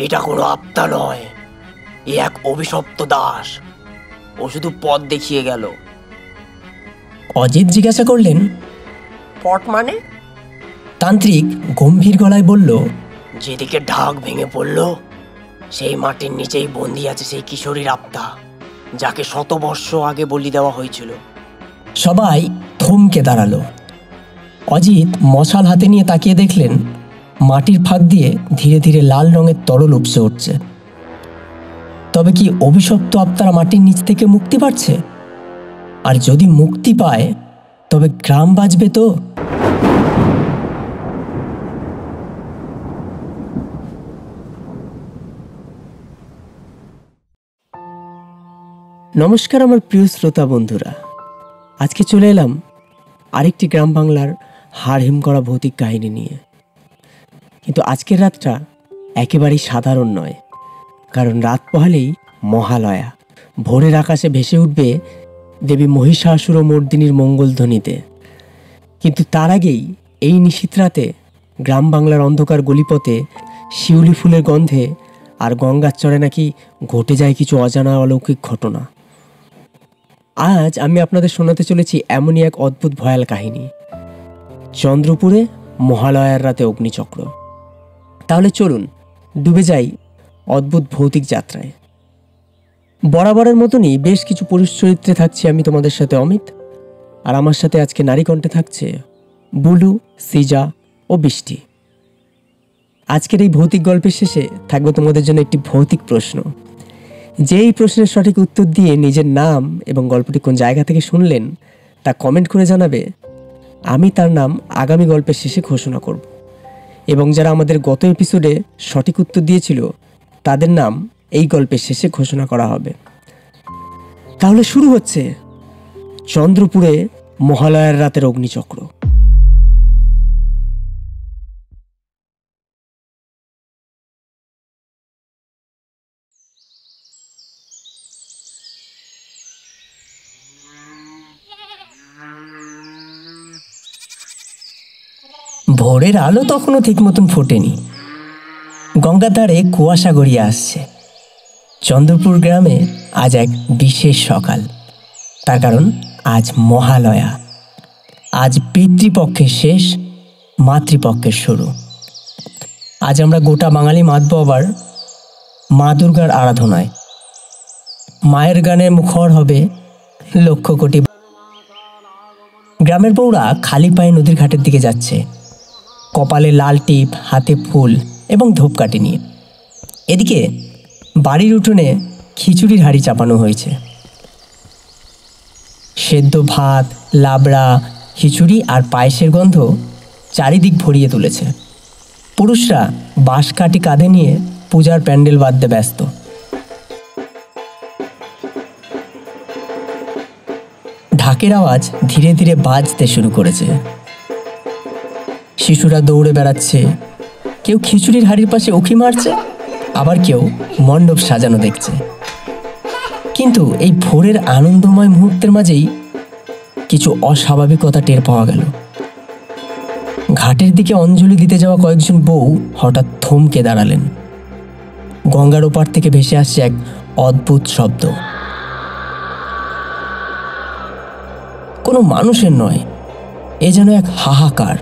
এটা কোনো আত্মা নয়, এ এক অভিশপ্ত দাস। ও শুধু পথ দেখিয়ে গেল। অজিত জিজ্ঞাসা করলেন, পথ মানে? তান্ত্রিক গম্ভীর গলায় বলল, যেদিকে ঢাক ভেঙে পড়ল সেই মাটির নিচেই বন্দি আছে সেই কিশোরীর আত্মা, যাকে 100 বর্ষ আগে বলি দেওয়া হয়েছিল। সবাই থমকে দাঁড়ালো। অজিত মশাল হাতে নিয়ে তাকিয়ে দেখলেন মাটির ফাঁক দিয়ে ধীরে ধীরে লাল রঙের তরল উপসে উঠছে। তবে কি অভিশপ্ত আত্মারা মাটির নিচ থেকে মুক্তি পাচ্ছে? আর যদি মুক্তি পায় তবে গ্রাম বাঁচবে তো? নমস্কার আমার প্রিয় শ্রোতা বন্ধুরা, আজকে চলে এলাম আরেকটি গ্রাম বাংলার হাড় হিম করা ভৌতিক কাহিনী নিয়ে। কিন্তু আজকের রাতটা একেবারেই সাধারণ নয়, কারণ রাত পোহালেই মহালয়া। ভোরের আকাশে ভেসে উঠবে দেবী মহিষাসুর মর্দিনীর মঙ্গলধ্বনিতে। কিন্তু তার আগেই এই নিশীথ রাতে গ্রাম বাংলার অন্ধকার গলিপথে শিউলি ফুলের গন্ধে আর গঙ্গার চরে নাকি ঘটে যায় কিছু অজানা অলৌকিক ঘটনা। আজ আমি আপনাদের শোনাতে চলেছি এমনই এক অদ্ভুত ভয়াল কাহিনী, চন্দ্রপুরে মহালয়ার রাতে অগ্নিচক্র। তাহলে চলুন ডুবে যাই অদ্ভুত ভৌতিক যাত্রায়। বরাবরের মতনই বেশ কিছু পুরুষ চরিত্রে থাকছি আমি তোমাদের সাথে অমিত, আর আমার সাথে আজকে নারী কণ্ঠে থাকছে বুলু, সিজা ও বৃষ্টি। আজকের এই ভৌতিক গল্পের শেষে থাকবে তোমাদের জন্য একটি ভৌতিক প্রশ্ন। যেই প্রশ্নের সঠিক উত্তর দিয়ে নিজের নাম এবং গল্পটি কোন জায়গা থেকে শুনলেন তা কমেন্ট করে জানাবে। আমি তার নাম আগামী গল্পের শেষে ঘোষণা করব, এবং যারা আমাদের গত এপিসোডে সঠিক উত্তর দিয়েছিল তাদের নাম এই গল্পের শেষে ঘোষণা করা হবে। তাহলে শুরু হচ্ছে চন্দ্রপুরে মহালয়ার রাতের অগ্নিচক্র। ভোরের আলো তখনও ঠিক মতন ফোটেনি। গঙ্গার ধারে কুয়াশা গড়িয়ে আসছে। চন্দ্রপুর গ্রামে আজ এক বিশেষ সকাল, তার কারণ আজ মহালয়া। আজ পিতৃপক্ষের শেষ, মাতৃপক্ষের শুরু। আজ আমরা গোটা বাঙালি মাতব আবার মা দুর্গার আরাধনায়। মায়ের গানে মুখর হবে লক্ষ কোটি। গ্রামের বউরা খালি পায়ে নদীর ঘাটের দিকে যাচ্ছে, কপালে লাল টিপ, হাতে ফুল এবং ধূপকাঠি নিয়ে। এদিকে বাড়ির উঠোনে খিচুড়ির হাঁড়ি চাপানো হয়েছে। সেদ্ধ ভাত, লাবড়া, খিচুড়ি আর পায়েসের গন্ধ চারিদিক ভরিয়ে তুলেছে। পুরুষরা বাঁশ কাঠি কাঁধে নিয়ে পূজার প্যান্ডেল বাঁধতে ব্যস্ত। ঢাকের আওয়াজ ধীরে ধীরে বাজতে শুরু করেছে। শিশুরা দৌড়ে বেড়াচ্ছে, কেউ খিচুড়ির হাঁড়ির পাশে উঁকি মারছে, আবার কেউ মণ্ডপ সাজানো দেখছে। কিন্তু এই ভোরের আনন্দময় মুহূর্তের মাঝেই কিছু অস্বাভাবিকতা টের পাওয়া গেল। ঘাটের দিকে অঞ্জলি দিতে যাওয়া কয়েকজন বউ হঠাৎ থমকে দাঁড়ালেন। গঙ্গার ওপার থেকে ভেসে আসছে এক অদ্ভুত শব্দ। কোনো মানুষের নয়, এ যেন এক হাহাকার।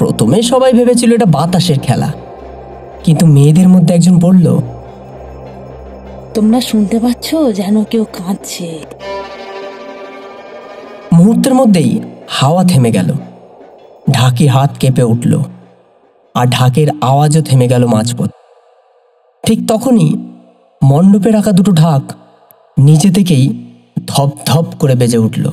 প্রথমে সবাই ভেবেছিল এটা বাতাসের খেলা, কিন্তু মেয়েদের মধ্যে একজন বলল, তোমরা শুনতে পাচ্ছ যেন কেউ কাঁদছে। মুহূর্তের মধ্যেই হাওয়া থেমে গেল। ঢাকি হাত কেঁপে উঠল, আর ঢাকের আওয়াজও থেমে গেল মাঝপথ। ঠিক তখনই মণ্ডপে রাখা দুটো ঢাক নিজে থেকেই ধপ ধপ করে বেজে উঠল।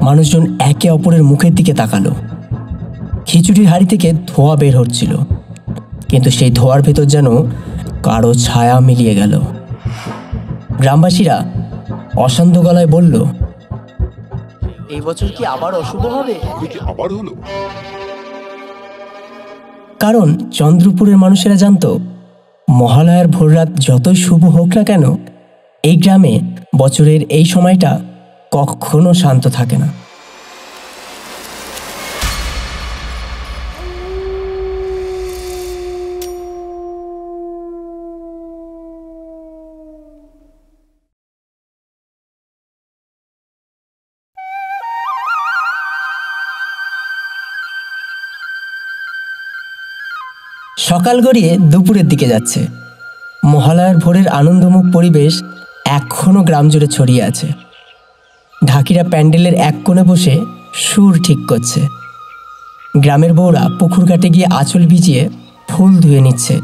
মানুষজন একে অপরের মুখের দিকে তাকালো। খিচুড়ির হাঁড়ি থেকে ধোঁয়া বের হচ্ছিল, কিন্তু সেই ধোঁয়ার ভেতর যেন কারো ছায়া মিলিয়ে গেল। গ্রামবাসীরা অশান্ত গলায় বলল, এই বছর কি আবার অশুভ হবে? আবার হলো? কারণ চন্দ্রপুরের মানুষেরা জানতো মহালয়ার ভোররাত যতই শুভ হোক না কেন, এই গ্রামে বছরের এই সময়টা কখনো শান্ত থাকে না। সকাল গড়িয়ে দুপুরের দিকে যাচ্ছে। মহালয়ার ভোরের আনন্দমুখ পরিবেশ এখনো গ্রাম জুড়ে ছড়িয়ে আছে। ঢাকিরা প্যান্ডেলের এক কোণে বসে সুর ঠিক করছে। গ্রামের বউরা পুকুর ঘাটে গিয়ে আঁচল ভিজিয়ে ফুল ধুয়ে নিচ্ছে।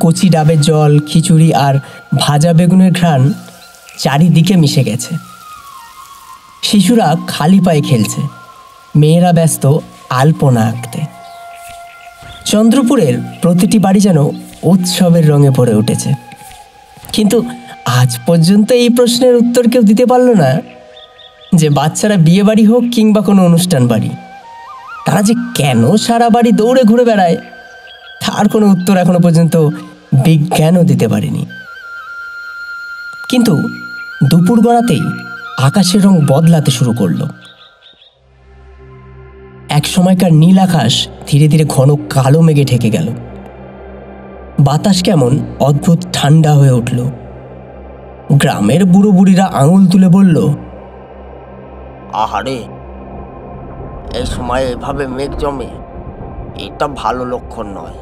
কচি ডাবের জল, খিচুড়ি আর ভাজা বেগুনের ঘ্রাণ চারিদিকে মিশে গেছে। শিশুরা খালি পায়ে খেলছে, মেয়েরা ব্যস্ত আলপনা আঁকতে। চন্দ্রপুরের প্রতিটি বাড়ি যেন উৎসবের রঙে ভরে উঠেছে। কিন্তু আজ পর্যন্ত এই প্রশ্নের উত্তর কেউ দিতে পারল না যে বাচ্চারা বিয়ে বাড়ি হোক কিংবা কোনো অনুষ্ঠান বাড়ি, তারা যে কেন সারা বাড়ি দৌড়ে ঘুরে বেড়ায় তার কোনো উত্তর এখনো পর্যন্ত বিজ্ঞানও দিতে পারেনি। কিন্তু দুপুর গড়াতেই আকাশের রং বদলাতে শুরু করলো। এক সময়কার নীল আকাশ ধীরে ধীরে ঘন কালো মেঘে ঢেকে গেল। বাতাস কেমন অদ্ভুত ঠান্ডা হয়ে উঠল। গ্রামের বুড়ো বুড়িরা আঙুল তুলে বলল, আহারে, এই সময় এভাবে মেঘ জমে, এটা ভালো লক্ষণ নয়।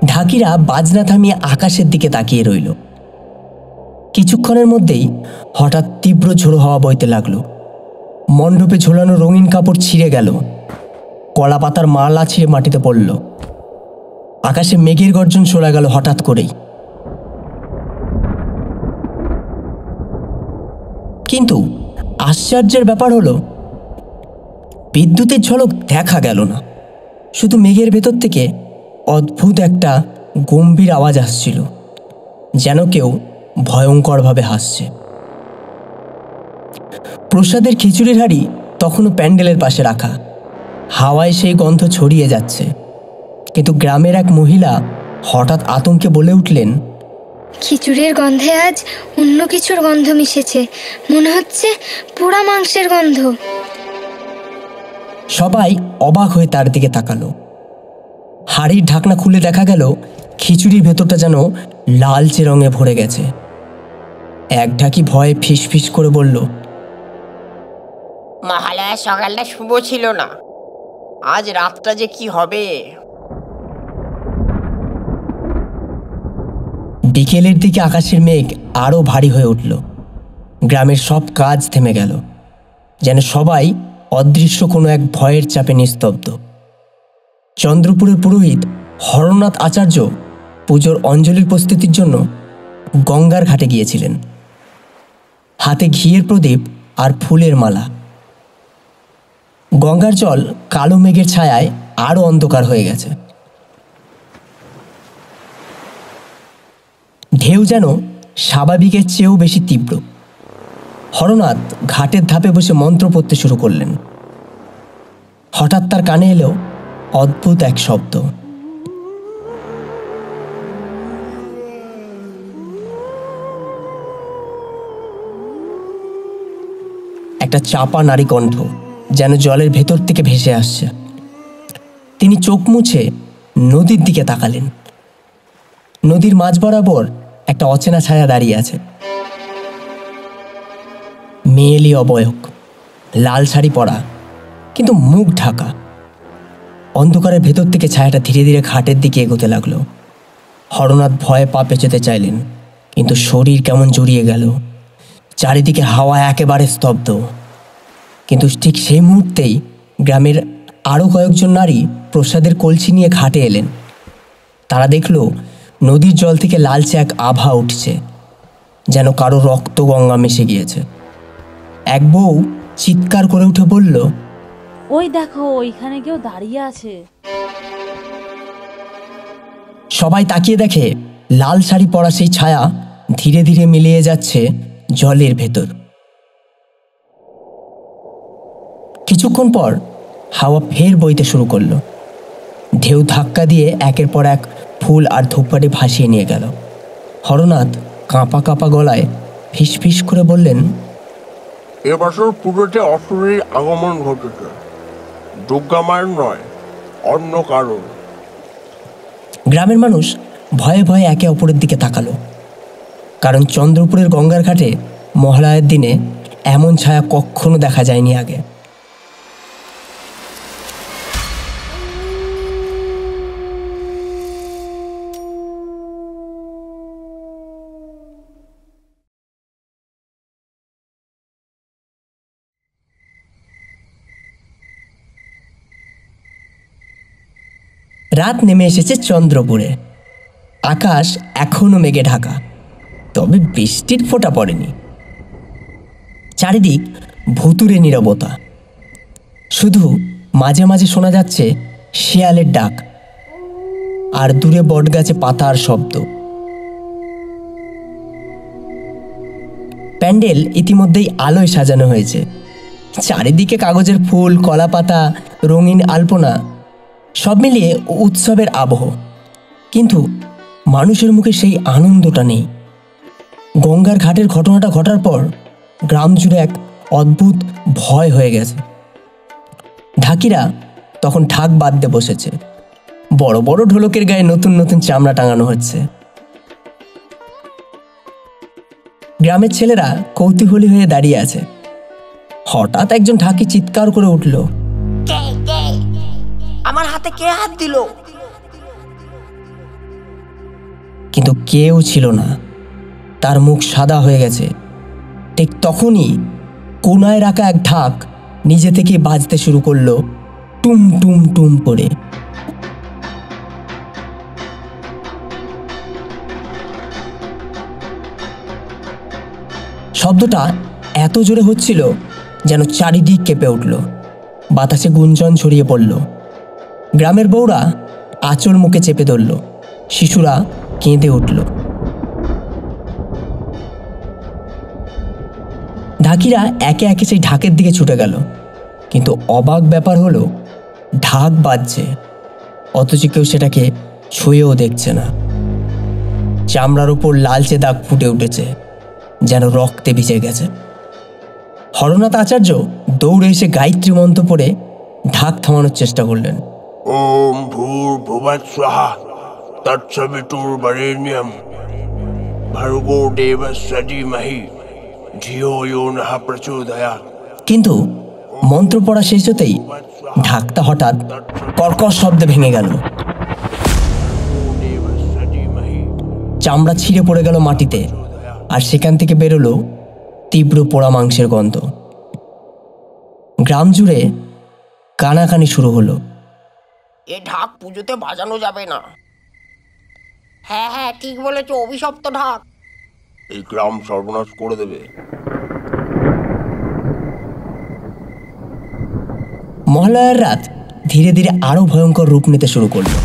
ঢাকিরা বাজনা থামিয়ে আকাশের দিকে তাকিয়ে রইল। কিছুক্ষণের মধ্যেই হঠাৎ তীব্র ঝোড়ো হাওয়া বইতে লাগলো। মণ্ডপে ঝোলানো রঙিন কাপড় ছিঁড়ে গেল। কলা পাতার মালা ছিঁড়ে মাটিতে পড়ল। আকাশে মেঘের গর্জন শোনা গেল হঠাৎ করেই। কিন্তু আশ্চর্যের ব্যাপার হলো, বিদ্যুতের ঝলক দেখা গেল না। শুধু মেঘের ভেতর থেকে অদ্ভুত একটা গম্ভীর আওয়াজ আসছিল, যেন কেউ ভয়ঙ্করভাবে হাসছে। প্রসাদের খিচুড়ির হাঁড়ি তখনও প্যান্ডেলের পাশে রাখা। হাওয়ায় সেই গন্ধ ছড়িয়ে যাচ্ছে। কিন্তু গ্রামের এক মহিলা হঠাৎ আতঙ্কে বলে উঠলেন, খিচুড়ির গন্ধে আজ অন্য কিছুর গন্ধ মিশেছে, মনে হচ্ছে পোড়া মাংসের গন্ধ। সবাই অবাক হয়ে তার দিকে তাকালো। হাঁড়ির ঢাকনা খুলে দেখা গেল খিচুড়ির ভেতরটা যেন লালচে রঙে ভরে গেছে। এক ঢাকি ভয়ে ফিস ফিস করে বলল, মহালয়ার সকালটা শুভ ছিল না, আজ রাতটা যে কি হবে। বিকেলের দিকে আকাশের মেঘ আরো ভারী হয়ে উঠল। গ্রামের সব কাজ থেমে গেল, যেন সবাই অদৃশ্য কোনো এক ভয়ের চাপে নিস্তব্ধ। চন্দ্রপুরের পুরোহিত হরনাথ আচার্য পুজোর অঞ্জলির প্রস্তুতির জন্য গঙ্গার ঘাটে গিয়েছিলেন। হাতে ঘিয়ের প্রদীপ আর ফুলের মালা। গঙ্গার জল কালো মেঘের ছায়ায় আরো অন্ধকার হয়ে গেছে। ঢেউ যেন স্বাভাবিকের চেয়েও বেশি তীব্র। হরনাথ ঘাটের ধাপে বসে মন্ত্র পড়তে শুরু করলেন। হঠাৎ তার কানে এলো অদ্ভুত এক শব্দ। একটা চাপা নারী কণ্ঠ, যেন জলের ভেতর থেকে ভেসে আসছে। তিনি চোখ মুছে নদীর দিকে তাকালেন। নদীর মাঝ বরাবর একটা অচেনা ছায়া দাঁড়িয়ে আছে। মেয়েলি অবয়ব, লাল শাড়ি পরা, কিন্তু মুখ ঢাকা। অন্ধকারের ভেতর থেকে ছায়াটা ধীরে ধীরে ঘাটের দিকে এগোতে লাগলো। হরনাথ ভয়ে পা পেঁচাতে চাইলেন, কিন্তু শরীর কেমন জড়িয়ে গেল। চারিদিকে হাওয়া একেবারে স্তব্ধ। কিন্তু ঠিক সেই মুহূর্তেই গ্রামের আরও কয়েকজন নারী প্রসাদের কলসি নিয়ে ঘাটে এলেন। তারা দেখল নদীর জল থেকে লালচে এক আভা উঠছে, যেন কারো রক্ত গঙ্গা মিশে গিয়েছে। এক বউ চিৎকার করে উঠে বলল, ওই দেখো, ওইখানে কেউ দাঁড়িয়ে আছে। সবাই তাকিয়ে দেখে লাল শাড়ি পরা সেই ছায়া ধীরে ধীরে মিলিয়ে যাচ্ছে জলের ভেতর। কিছুক্ষণ পর হাওয়া ফের বইতে শুরু করলো। ঢেউ ধাক্কা দিয়ে একের পর এক ফুল আর ধূপকাঠি ভাসিয়ে নিয়ে গেল। হরনাথ কাঁপা কাঁপা গলায় ফিস ফিস করে বললেন, এবছর পুজোতে অসুরের আগমন ঘটেছে, দুর্গা মায়ের নয়, অন্য কারণ। গ্রামের মানুষ ভয়ে ভয়ে একে অপরের দিকে তাকালো, কারণ চন্দ্রপুরের গঙ্গার ঘাটে মহালয়ার দিনে এমন ছায়া কখনো দেখা যায়নি আগে। রাত নেমে এসেছে চন্দ্রপুরে। আকাশ এখনো মেঘে ঢাকা, তবে বৃষ্টির ফোঁটা পড়েনি। চারিদিক ভুতুড়ে নীরবতা, শুধু মাঝে মাঝে শোনা যাচ্ছে শেয়ালের ডাক আর দূরে বটগাছে পাতার শব্দ। প্যান্ডেল ইতিমধ্যেই আলোয় সাজানো হয়েছে। চারিদিকে কাগজের ফুল, কলা পাতা, রঙিন আলপনা, সব মিলিয়ে উৎসবের আবহ। কিন্তু মানুষের মুখে সেই আনন্দটা নেই। গঙ্গার ঘাটের ঘটনাটা ঘটার পর গ্রাম জুড়ে এক অদ্ভুত ভয় হয়ে গেছে। ঢাকিরা তখন ঢাক বাঁধতে বসেছে। বড় বড় ঢোলকের গায়ে নতুন নতুন চামড়া টাঙানো হচ্ছে। গ্রামের ছেলেরা কৌতূহলী হয়ে দাঁড়িয়ে আছে। হঠাৎ একজন ঢাকি চিৎকার করে উঠল, কে কে আমার হাতে কে হাত দিল? কিন্তু কেউ ছিল না। তার মুখ সাদা হয়ে গেছে। ঠিক তখনই কোনায় রাখা এক ঢাক নিজে থেকে বাজতে শুরু করলো, টুম টুম টুম করে। শব্দটা এত জোরে হচ্ছিল যেন চারিদিক কেঁপে উঠল। বাতাসে গুঞ্জন ছড়িয়ে পড়ল। গ্রামের বউরা আঁচল মুখে চেপে ধরল, শিশুরা কেঁদে উঠল। ঢাকিরা একে একে সেই ঢাকের দিকে ছুটে গেল। কিন্তু অবাক ব্যাপার হলো, ঢাক বাজছে, অথচ কেউ সেটাকে ছুঁয়েও দেখছে না। চামড়ার উপর লালচে দাগ ফুটে উঠেছে, যেন রক্তে ভিজে গেছে। হরনাথ আচার্য দৌড়ে এসে গায়ত্রী মন্ত্র পড়ে ঢাক থামানোর চেষ্টা করলেন। ওম ভূর্ভুবঃস্বঃ তৎসবিতুর্বরেণ্যম ভর্গো দেবস্য ধীমহি ধিয়ো ইয়ো নঃ প্রচোদয়াৎ। কিন্তু মন্ত্র পড়া শেষ হতেই ঢাকটা হঠাৎ কর্কশ শব্দে ভেঙে গেল। চামড়া ছিঁড়ে পড়ে গেল মাটিতে, আর সেখান থেকে বেরোলো তীব্র পোড়া মাংসের গন্ধ। গ্রাম জুড়ে কানাকানি শুরু হলো। এ ঢাক পুজোতে বাজানো যাবে না। হ্যাঁ হ্যাঁ ঠিক বলেছো, অভিশপ্ত ঢাক। এই গ্রাম সর্বনাশ করে দেবে। মহালয়ার রাত ধীরে ধীরে আরো ভয়ঙ্কর রূপ নিতে শুরু করলো।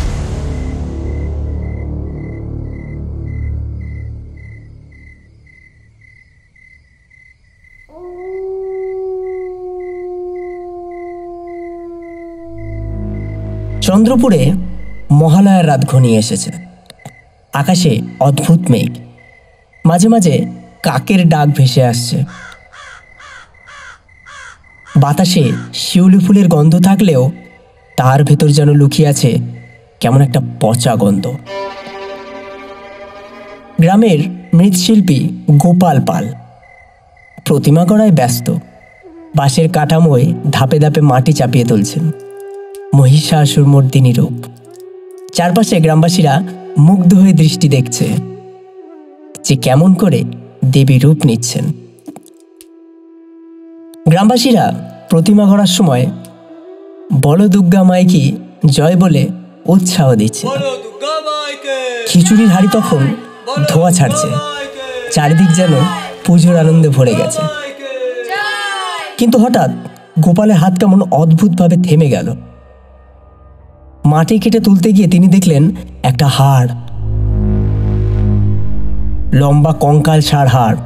চন্দ্রপুরে মহালয়ার রাত ঘনিয়ে এসেছে। আকাশে অদ্ভুত মেঘ, মাঝে মাঝে কাকের ডাক ভেসে আসছে। বাতাসে শিউলি ফুলের গন্ধ থাকলেও তার ভেতর যেন লুকিয়ে আছে কেমন একটা পচা গন্ধ। গ্রামের মৃৎশিল্পী গোপাল পাল প্রতিমা গড়ায় ব্যস্ত। বাঁশের কাঠামোয় ধাপে ধাপে মাটি চাপিয়ে তুলছেন। মহিষাসুর মর্দিনী রূপ। চারপাশে গ্রামবাসীরা মুগ্ধ হয়ে দৃষ্টি দেখছে যে কেমন করে দেবী রূপ নিচ্ছেন। গ্রামবাসীরা প্রতিমা গড়ার সময় বলো দুর্গা মাইকি জয় বলে উৎসাহ দিচ্ছে। খিচুড়ির হাড়ি তখন ধোঁয়া ছাড়ছে, চারিদিক যেন পুজোর আনন্দে ভরে গেছে। কিন্তু হঠাৎ গোপালের হাত কেমন অদ্ভুতভাবে থেমে গেল। মাটি কেটে তুলতে গিয়ে তিনি দেখলেন একটা হাড়, লম্বা কঙ্কাল সার হাড়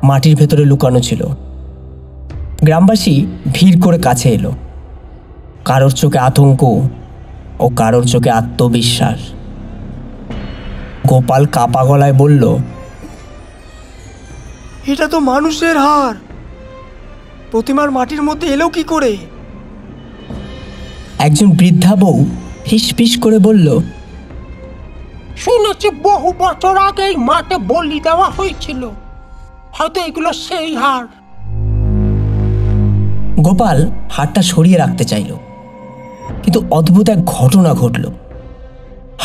মাটির ভেতরে লুকানো ছিল। গ্রামবাসী ভিড় করে কাছে এলো। কারোর চোখে আতঙ্ক ও কারোর চোখে আত্মবিশ্বাস। গোপাল কাপা গলায় বলল, এটা তো মানুষের হাড়, প্রতিমার মাটির মধ্যে এলো কি করে? একজন বৃদ্ধা বউ ফিস ফিস করে বলল, শুনেছি বহু বছর আগে এই মাঠে বলি দেওয়া হয়েছিল, হয়তো এগুলো সেই হাড়। গোপাল হাড়টা সরিয়ে রাখতে চাইল, কিন্তু অদ্ভুত এক ঘটনা ঘটল।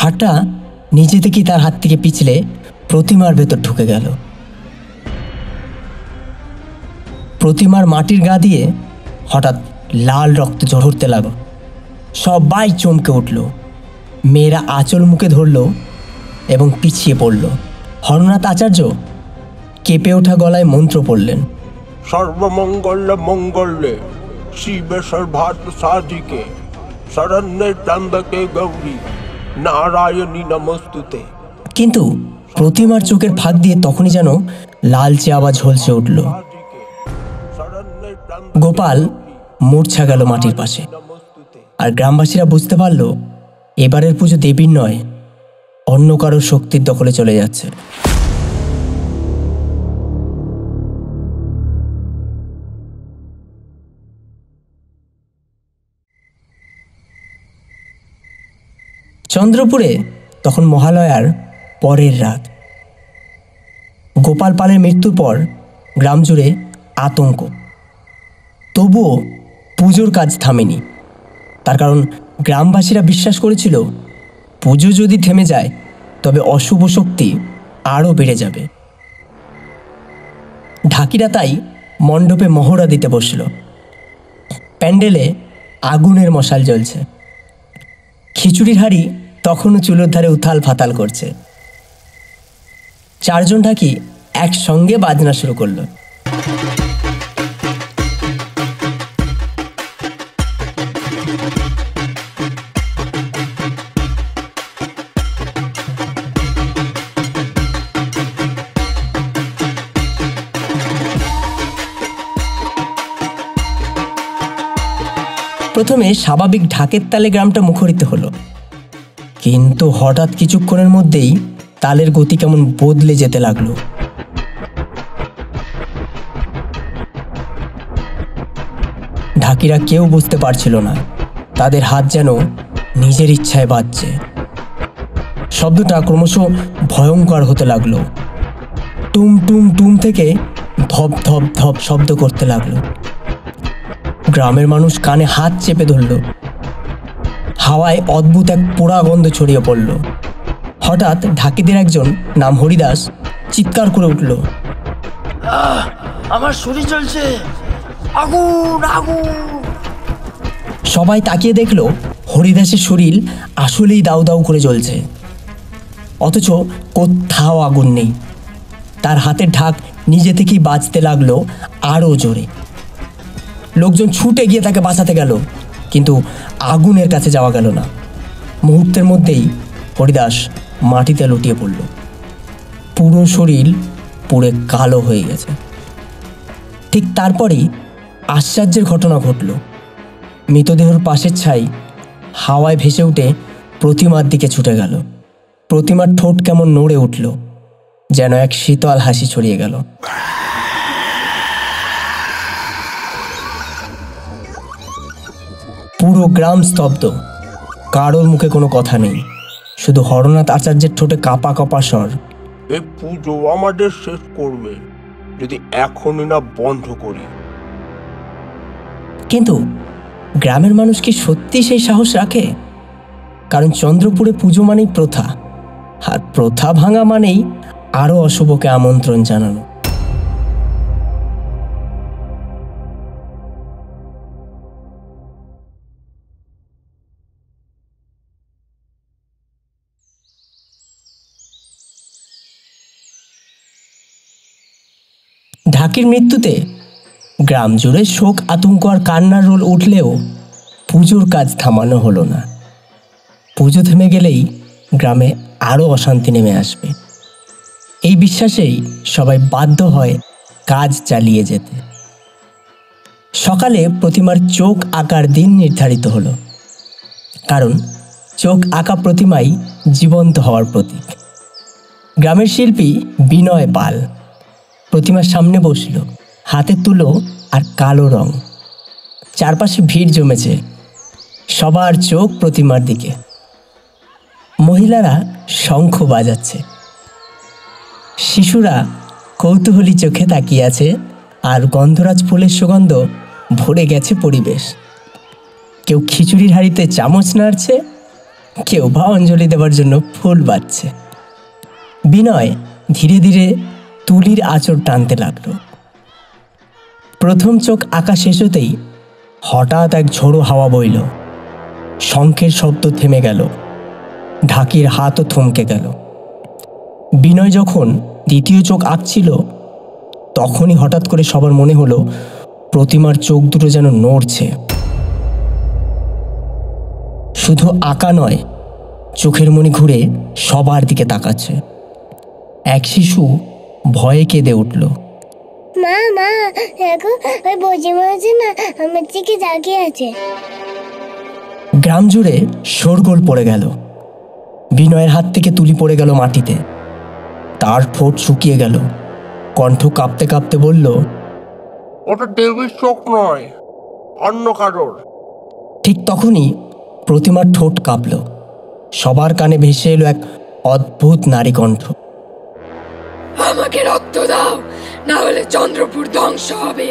হাড়টা নিজে থেকেই তার হাত থেকে পিছলে প্রতিমার ভেতর ঢুকে গেল। প্রতিমার মাটির গা দিয়ে হঠাৎ লাল রক্ত ঝরতে লাগলো। সবাই চমকে উঠল। মেয়েরা আঁচল মুখে ধরল এবং পিছিয়ে পড়ল। হরনাথ আচার্য কেঁপে ওঠা গলায় মন্ত্র পড়লেন। সর্বমঙ্গলে মঙ্গলে শিবে সর্বার্থ সাধিকে শরণ্যে ত্র্যম্বকে গৌরী নারায়ণী নমস্তুতে। কিন্তু প্রতিমার চোখের ফাঁক দিয়ে তখনই যেন লালচে আওয়াজ ঝলসে উঠল। গোপাল মূর্ছা গেল মাটির পাশে। আর গ্রামবাসীরা বুঝতে পারল এবারের পুজো দেবীর নয়, অন্য কারো শক্তির দখলে চলে যাচ্ছে। চন্দ্রপুরে তখন মহালয়ার পরের রাত। গোপাল পালের মৃত্যুর পর গ্রাম জুড়ে আতঙ্ক। তবুও পুজোর কাজ থামেনি। তার কারণ গ্রামবাসীরা বিশ্বাস করেছিল পুজো যদি থেমে যায় তবে অশুভ শক্তি আরও বেড়ে যাবে। ঢাকিরা তাই মণ্ডপে মহড়া দিতে বসল। প্যান্ডেলে আগুনের মশাল জ্বলছে। খিচুড়ির হাঁড়ি তখনও চুলোর ধারে উথাল ফাতাল করছে। 4 জন ঢাকি একসঙ্গে বাজনা শুরু করলো। প্রথমে স্বাভাবিক ঢাকের তালে গ্রামটা মুখরিত হলো, কিন্তু হঠাৎ কিছুক্ষণের মধ্যেই তালের গতি কেমন বদলে যেতে লাগলো। ঢাকিরা কেউ বুঝতে পারছিল না তাদের হাত যেন নিজের ইচ্ছায় বাজছে। শব্দটা ক্রমশ ভয়ঙ্কর হতে লাগলো। টুম টুম টুম থেকে ধপ ধপ ধপ শব্দ করতে লাগলো। গ্রামের মানুষ কানে হাত চেপে ধরল। হাওয়ায় অদ্ভুত এক পোড়া গন্ধ ছড়িয়ে পড়ল। হঠাৎ ঢাকিদের একজন, নাম হরিদাস, চিৎকার করে উঠল, আমার শরীর জ্বলছে, আগুন আগুন! সবাই তাকিয়ে দেখল হরিদাসের শরীর আসলেই দাউ দাউ করে জ্বলছে, অথচ কোথাও আগুন নেই। তার হাতের ঢাক নিজে থেকেই বাজতে লাগলো আরও জোরে। লোকজন ছুটে গিয়ে তাকে বাঁচাতে গেল, কিন্তু আগুনের কাছে যাওয়া গেল না। মুহূর্তের মধ্যেই হরিদাস মাটিতে লুটিয়ে পড়ল। পুরো শরীর পুড়ে কালো হয়ে গেছে। ঠিক তারপরেই আশ্চর্যের ঘটনা ঘটল। মৃতদেহের পাশের ছাই হাওয়ায় ভেসে উঠে প্রতিমার দিকে ছুটে গেল। প্রতিমার ঠোঁট কেমন নড়ে উঠল, যেন এক শীতল হাসি ছড়িয়ে গেল। পুরো গ্রাম স্তব্ধ। কারোর মুখে কোনো কথা নেই, শুধু হরনাথ আচার্যের ঠোঁটে কাঁপা কাঁপা স্বর। এই পুজো আমাদের শেষ করবে যদি এখনই না বন্ধ করি। কিন্তু গ্রামের মানুষ কি সত্যি সেই সাহস রাখে? কারণ চন্দ্রপুরে পুজো মানেই প্রথা, আর প্রথা ভাঙা মানেই আরও অশুভকে আমন্ত্রণ জানানো। ঢাকির মৃত্যুতে গ্রাম জুড়ে শোক, আতঙ্ক আর কান্নার রোল উঠলেও পুজোর কাজ থামানো হলো না। পুজো থেমে গেলেই গ্রামে আরও অশান্তি নেমে আসবে। এই বিশ্বাসেই সবাই বাধ্য হয় কাজ চালিয়ে যেতে। সকালে প্রতিমার চোখ আঁকার দিন নির্ধারিত হলো, কারণ চোখ আঁকা প্রতিমাই জীবন্ত হওয়ার প্রতীক। গ্রামের শিল্পী বিনয় পাল প্রতিমার সামনে বসল, হাতে তুলো আর কালো রং। চারপাশে ভিড় জমেছে, সবার চোখ প্রতিমার দিকে। মহিলারা শঙ্খ বাজাচ্ছে, শিশুরা কৌতূহলী চোখে তাকিয়ে আছে, আর গন্ধরাজ ফুলের সুগন্ধ ভরে গেছে পরিবেশ। কেউ খিচুড়ির হাঁড়িতে চামচ নাড়ছে, কেউ বা অঞ্জলি দেওয়ার জন্য ফুল বাজছে। বিনয় ধীরে ধীরে তুলির আঁচড় টানতে লাগলো। প্রথম চোখ আঁকা শেষ হতেই হঠাৎ এক ঝোড়ো হাওয়া বইল। শঙ্খের শব্দ থেমে গেল। ঢাকির হাতও থমকে গেল। বিনয় যখন দ্বিতীয় চোখ আঁকছিল তখনই হঠাৎ করে সবার মনে হলো প্রতিমার চোখ দুটো যেন নড়ছে। শুধু আঁকা নয়, চোখের মনি ঘুরে সবার দিকে তাকাচ্ছে। এক শিশু ভয়ে কেঁদে উঠল। মা মা দেখো, ওই বসে বসে না আমার দিকে তাকিয়ে আছে। গ্রাম জুড়ে শোরগোল পড়ে গেল। বিনয়ের হাত থেকে তুলি পড়ে গেল মাটিতে। তার ঠোঁট শুকিয়ে গেল, কণ্ঠ কাঁপতে কাঁপতে বলল, ওটা দেবীর চোখ নয়, অন্য কারোর। ঠিক তখনই প্রতিমার ঠোঁট কাঁপল। সবার কানে ভেসে এলো এক অদ্ভুত নারী কণ্ঠ। আমাকে রক্ত দাও, না হলে চন্দ্রপুর ধ্বংস হবে।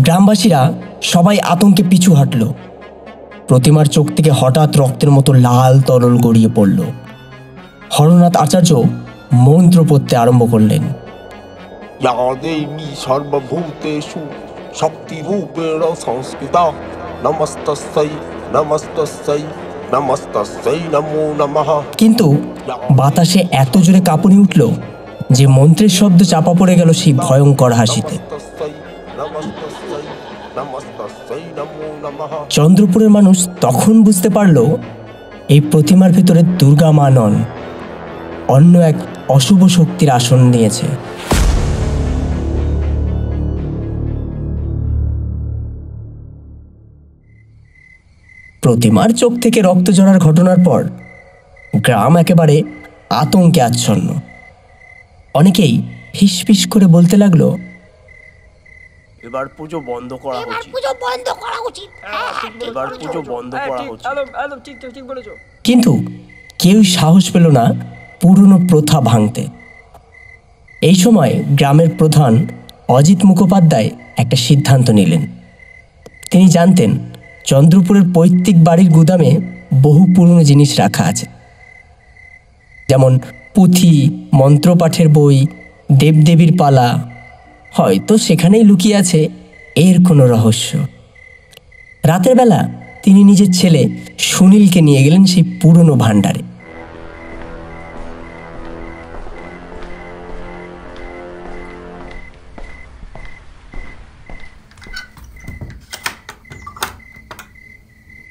গ্রামবাসীরা সবাই আতঙ্কে পিছু হাঁটল। প্রতিমার চোখ থেকে হঠাৎ রক্তের মতো লাল তরল গড়িয়ে পড়ল। হরনাথ আচার্য মন্ত্র পড়তে আরম্ভ করলেন। ইয়া দেবী সর্বভূতেষু শক্তিরূপেণ সংস্থিতা নমস্তস্যৈ নমস্তস্যৈ নমস্তস্যৈ নমো নমঃ। কিন্তু বাতাসে এত জোরে কাঁপুনি উঠল যে মন্ত্রের শব্দ চাপা পড়ে গেল সেই ভয়ঙ্কর হাসিতে। নমস্তস্যৈ নমস্তস্যৈ নমো নমঃ। চন্দ্রপুরের মানুষ তখন বুঝতে পারল এই প্রতিমার ভেতরে দুর্গা মা নন, অন্য এক অশুভ শক্তির আসন নিয়েছে। প্রতিমার চোখ থেকে রক্ত ঝরার ঘটনার পর গ্রাম একেবারে আতঙ্কে আচ্ছন্ন। অনেকেই ফিসফিস করে বলতে লাগলো, এবার পুজো বন্ধ করা উচিত, এবার পুজো বন্ধ করা উচিত। কিন্তু কেউ সাহস পেল না পুরনো প্রথা ভাঙতে। এই সময় গ্রামের প্রধান অজিত মুখোপাধ্যায় একটা সিদ্ধান্ত নিলেন। তিনি জানতেন চন্দ্রপুরের পৈতৃক বাড়ির গুদামে বহু পুরনো জিনিস রাখা আছে, যেমন পুঁথি, মন্ত্রপাঠের বই, দেবদেবীর পালা। হয়তো সেখানেই লুকিয়ে আছে এর কোনো রহস্য। রাতের বেলা তিনি নিজের ছেলে সুনীলকে নিয়ে গেলেন সেই পুরনো ভাণ্ডারে।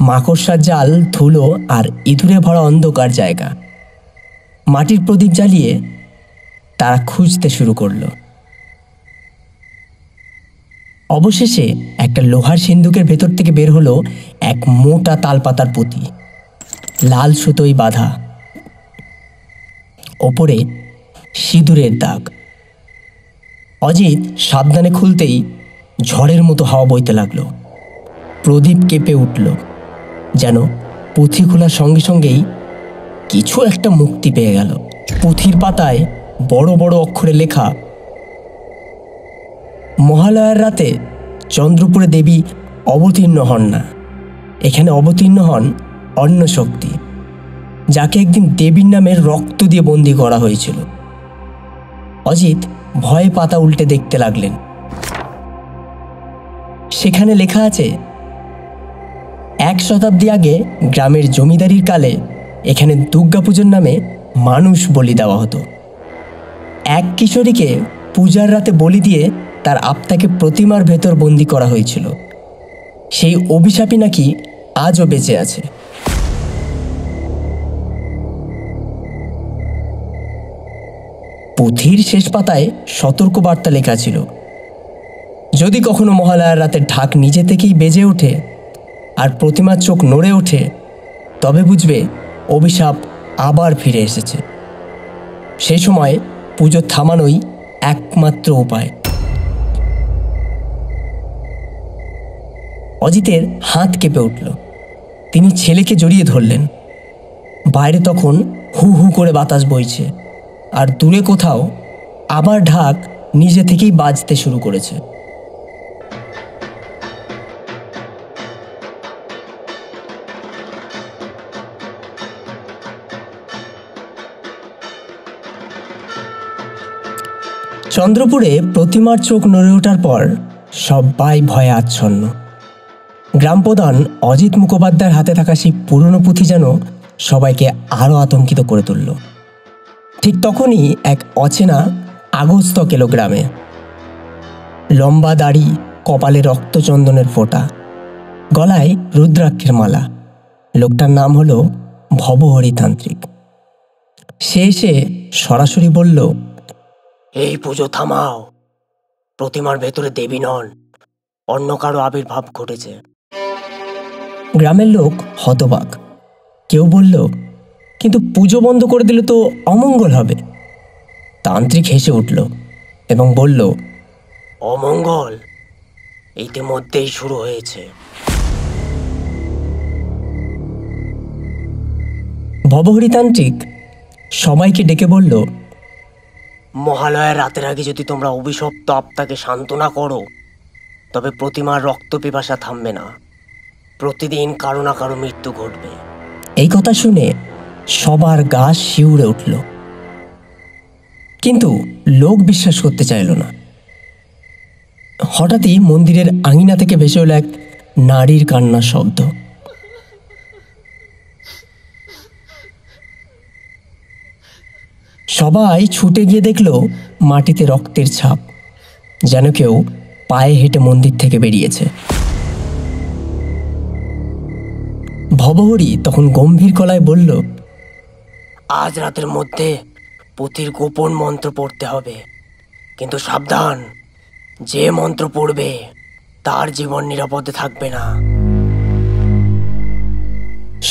মাকড়সার জাল, ধুলো আর ইঁদুরে ভরা অন্ধকার জায়গা। মাটির প্রদীপ জ্বালিয়ে তারা খুঁজতে শুরু করলো। অবশেষে একটা লোহার সিন্দুকের ভেতর থেকে বের হলো এক মোটা তালপাতার পুঁতি, লাল সুতোয় বাঁধা, ওপরে সিঁদুরের দাগ। অজিত সাবধানে খুলতেই ঝড়ের মতো হাওয়া বইতে লাগলো। প্রদীপ কেঁপে উঠল, যেন পুঁথি খোলার সঙ্গে সঙ্গেই কিছু একটা মুক্তি পেয়ে গেল। পুঁথির পাতায় বড় বড় অক্ষরে লেখা, মহালয়ার রাতে চন্দ্রপুরে দেবী অবতীর্ণ হন না, এখানে অবতীর্ণ হন অন্য শক্তি, যাকে একদিন দেবীর নামের রক্ত দিয়ে বন্দি করা হয়েছিল। অজিত ভয়ে পাতা উল্টে দেখতে লাগলেন। সেখানে লেখা আছে, 1 শতাব্দী আগে গ্রামের জমিদারির কালে এখানে দুর্গাপুজোর নামে মানুষ বলি দেওয়া হতো। এক কিশোরীকে পূজার রাতে বলি দিয়ে তার আত্মাকে প্রতিমার ভেতর বন্দি করা হয়েছিল। সেই অভিশাপই নাকি আজও বেঁচে আছে। পুঁথির শেষ পাতায় সতর্কবার্তা লেখা ছিল, যদি কখনো মহালয়ার রাতে ঢাক নিজে থেকেই বেজে ওঠে আর প্রতিমার চোখ নড়ে ওঠে, তবে বুঝবে অভিশাপ আবার ফিরে এসেছে। সেই সময় পুজো থামানোই একমাত্র উপায়। অজিতের হাত কেঁপে উঠল। তিনি ছেলেকে জড়িয়ে ধরলেন। বাইরে তখন হু হু করে বাতাস বইছে, আর দূরে কোথাও আবার ঢাক নিজে থেকেই বাজতে শুরু করেছে। চন্দ্রপুরে প্রতিমার চোখ নড়ে ওঠার পর সবাই ভয়ে আচ্ছন্ন। গ্রাম প্রধান অজিত মুখোপাধ্যায়ের হাতে থাকা সেই পুরনো পুঁথি যেন সবাইকে আরও আতঙ্কিত করে তুলল। ঠিক তখনই এক অচেনা আগস্তক এলো গ্রামে। লম্বা দাড়ি, কপালে রক্তচন্দনের ফোঁটা, গলায় রুদ্রাক্ষের মালা। লোকটার নাম হলো ভবহরি তান্ত্রিক। সে এসে সরাসরি বলল, এই পুজো থামাও। প্রতিমার ভেতরে দেবী নন, অন্য কারো আবির্ভাব ঘটেছে। গ্রামের লোক হতবাক। কেউ বলল, কিন্তু পুজো বন্ধ করে দিলে তো অমঙ্গল হবে। তান্ত্রিক হেসে উঠল এবং বলল, অমঙ্গল ইতিমধ্যেই শুরু হয়েছে। ভবহরি তান্ত্রিক সবাইকে ডেকে বলল, মহালয়ার রাতের আগে যদি তোমরা অভিশপ্ত আত্মাকে সান্ত্বনা করো, তবে প্রতিমার রক্ত পিপাসা থামবে না। প্রতিদিন কারো না কারো মৃত্যু ঘটবে। এই কথা শুনে সবার গা শিউরে উঠল, কিন্তু লোক বিশ্বাস করতে চাইল না। হঠাৎই মন্দিরের আঙিনা থেকে ভেসে এলো এক নারীর কান্নার শব্দ। সবাই ছুটে গিয়ে দেখল মাটিতে রক্তের ছাপ, যেন কেউ পায়ে হেঁটে মন্দির থেকে বেরিয়েছে। ভবহরি তখন গম্ভীর গলায় বলল, আজ রাতের মধ্যে পুঁথির গোপন মন্ত্র পড়তে হবে, কিন্তু সাবধান, যে মন্ত্র পড়বে তার জীবন নিরাপদে থাকবে না।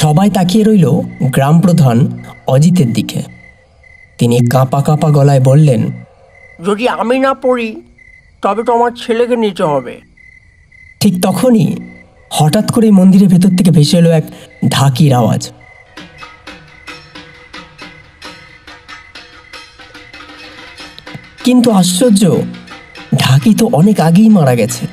সবাই তাকিয়ে রইল গ্রাম প্রধান অজিতের দিকে। তিনি কাঁপা কাঁপা গলায় বললেন, যদি আমি না পড়ি তবে তো আমার ছেলেকে নিতে হবে। ঠিক তখনই হঠাৎ করে মন্দিরের ভেতর থেকে ভেসে এলো এক ঢাকির আওয়াজ। কিন্তু আশ্চর্য, ঢাকি তো অনেক আগেই মারা গেছে।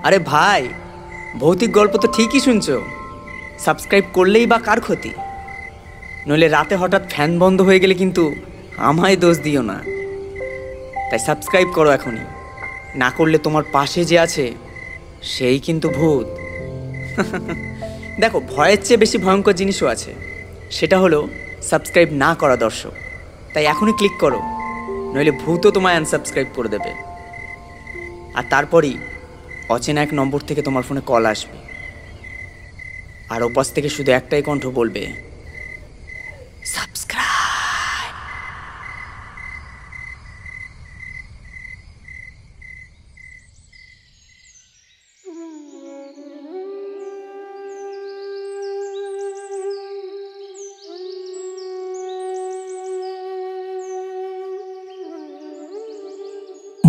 আরে ভাই, ভৌতিক গল্প তো ঠিকই শুনছো। সাবস্ক্রাইব করলেই বা কার ক্ষতি? নইলে রাতে হঠাৎ ফ্যান বন্ধ হয়ে গেলে কিন্তু আমায় দোষ দিও না। তাই সাবস্ক্রাইব করো এখনই, না করলে তোমার পাশে যে আছে সেই কিন্তু ভূত। দেখো, ভয়ের চেয়ে বেশি ভয়ঙ্কর জিনিসও আছে, সেটা হলো সাবস্ক্রাইব না করা দর্শক। তাই এখনই ক্লিক করো, নইলে ভূতও তোমায় আনসাবস্ক্রাইব করে দেবে। আর তারপরই অচেনা এক নম্বর থেকে তোমার ফোনে কল আসবে, আর ওপাশ থেকে শুধু একটাই কণ্ঠ বলবে, সাবস্ক্রাইব।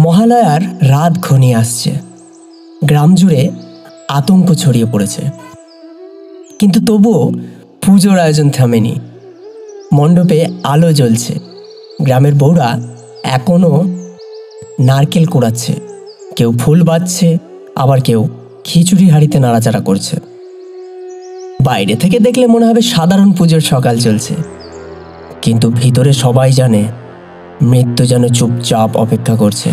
মহালয়ার রাত ঘনিয়ে আসছে। গ্রাম জুড়ে আতঙ্ক ছড়িয়ে পড়েছে, কিন্তু তবুও পুজোর আয়োজন থামেনি। মণ্ডপে আলো জ্বলছে, গ্রামের বউরা এখনও নারকেল কুড়াচ্ছে, কেউ ফুল বাজছে, আবার কেউ খিচুড়ি হাঁড়িতে নাড়াচাড়া করছে। বাইরে থেকে দেখলে মনে হবে সাধারণ পুজোর সকাল চলছে, কিন্তু ভিতরে সবাই জানে মৃত্যু যেন চুপচাপ অপেক্ষা করছে।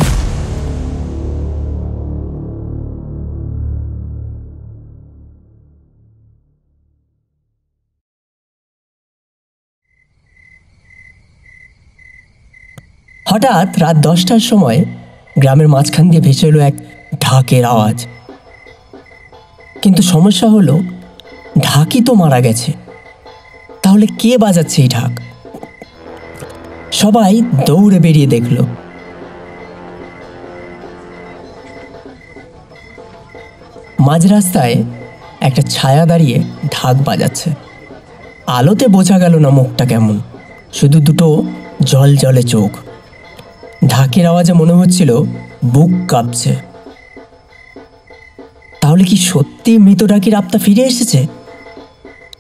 হঠাৎ রাত 10টার সময় গ্রামের মাঝখান দিয়ে ভেসে এলো এক ঢাকের আওয়াজ। কিন্তু সমস্যা হলো, ঢাকি তো মারা গেছে, তাহলে কে বাজাচ্ছে এই ঢাক? সবাই দৌড়ে বেরিয়ে দেখল। মাঝ রাস্তায় একটা ছায়া দাঁড়িয়ে ঢাক বাজাচ্ছে। আলোতে বোঝা গেল না মুখটা কেমন, শুধু দুটো জল জলে চোখ। ঢাকের আওয়াজে মনে হচ্ছিল বুক কাঁপছে। তাহলে কি সত্যি মৃত ঢাকির আত্মা ফিরে এসেছে,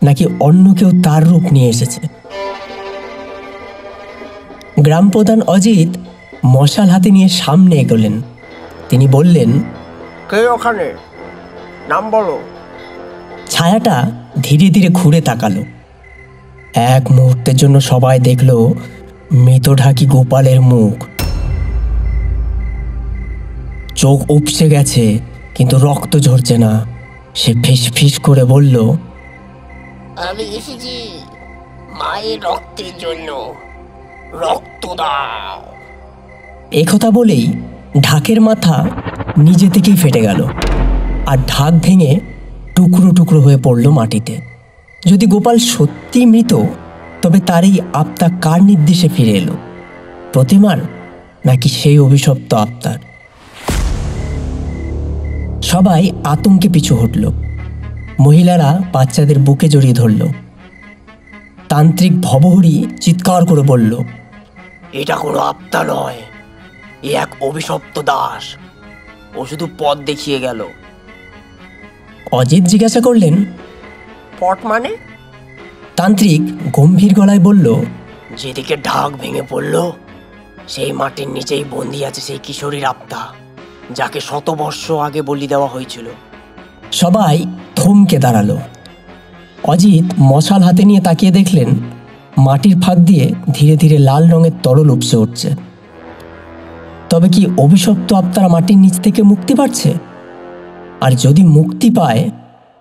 নাকি অন্য কেউ তার রূপ নিয়ে এসেছে? গ্রাম প্রধান অজিত মশাল হাতে নিয়ে সামনে এগোলেন। তিনি বললেন, কে ওখানে? নাম বলো। ছায়াটা ধীরে ধীরে ঘুরে তাকালো। এক মুহূর্তের জন্য সবাই দেখল মৃত ঢাকি গোপালের মুখ। চোখ উপসে গেছে, কিন্তু রক্ত ঝরছে না। সে ফিস ফিস করে বলল, আমি এসেছি মায়ের রক্তের জন্য, রক্ত দাও। এই কথা বলেই ঢাকের মাথা নিজে থেকেই ফেটে গেল, আর ঢাক ভেঙে টুকরো টুকরো হয়ে পড়ল মাটিতে। যদি গোপাল সত্যি মৃত, তবে তার এই আত্মা কার নির্দেশে ফিরে এলো? প্রতিমার, নাকি সেই অভিশপ্ত আত্মার? সবাই আতঙ্কে পিছু হটল। মহিলারা বাচ্চাদের বুকে জড়িয়ে ধরল। তান্ত্রিক ভবহরি চিৎকার করে বলল, এটা কোনো আত্মা নয়, এ এক অভিশপ্ত দাস। ও শুধু পথ দেখিয়ে গেল। অজিত জিজ্ঞাসা করলেন, পথ মানে? তান্ত্রিক গম্ভীর গলায় বলল, যেদিকে ঢাক ভেঙে পড়ল সেই মাটির নিচেই বন্দি আছে সেই কিশোরীর আত্মা, যাকে 100 বর্ষ আগে বলি দেওয়া হয়েছিল। সবাই থমকে দাঁড়ালো। অজিত মশাল হাতে নিয়ে তাকিয়ে দেখলেন মাটির ফাঁক দিয়ে ধীরে ধীরে লাল রঙের তরল উপসে উঠছে। তবে কি অভিশপ্ত আত্মারা মাটির নিচ থেকে মুক্তি পাচ্ছে? আর যদি মুক্তি পায়,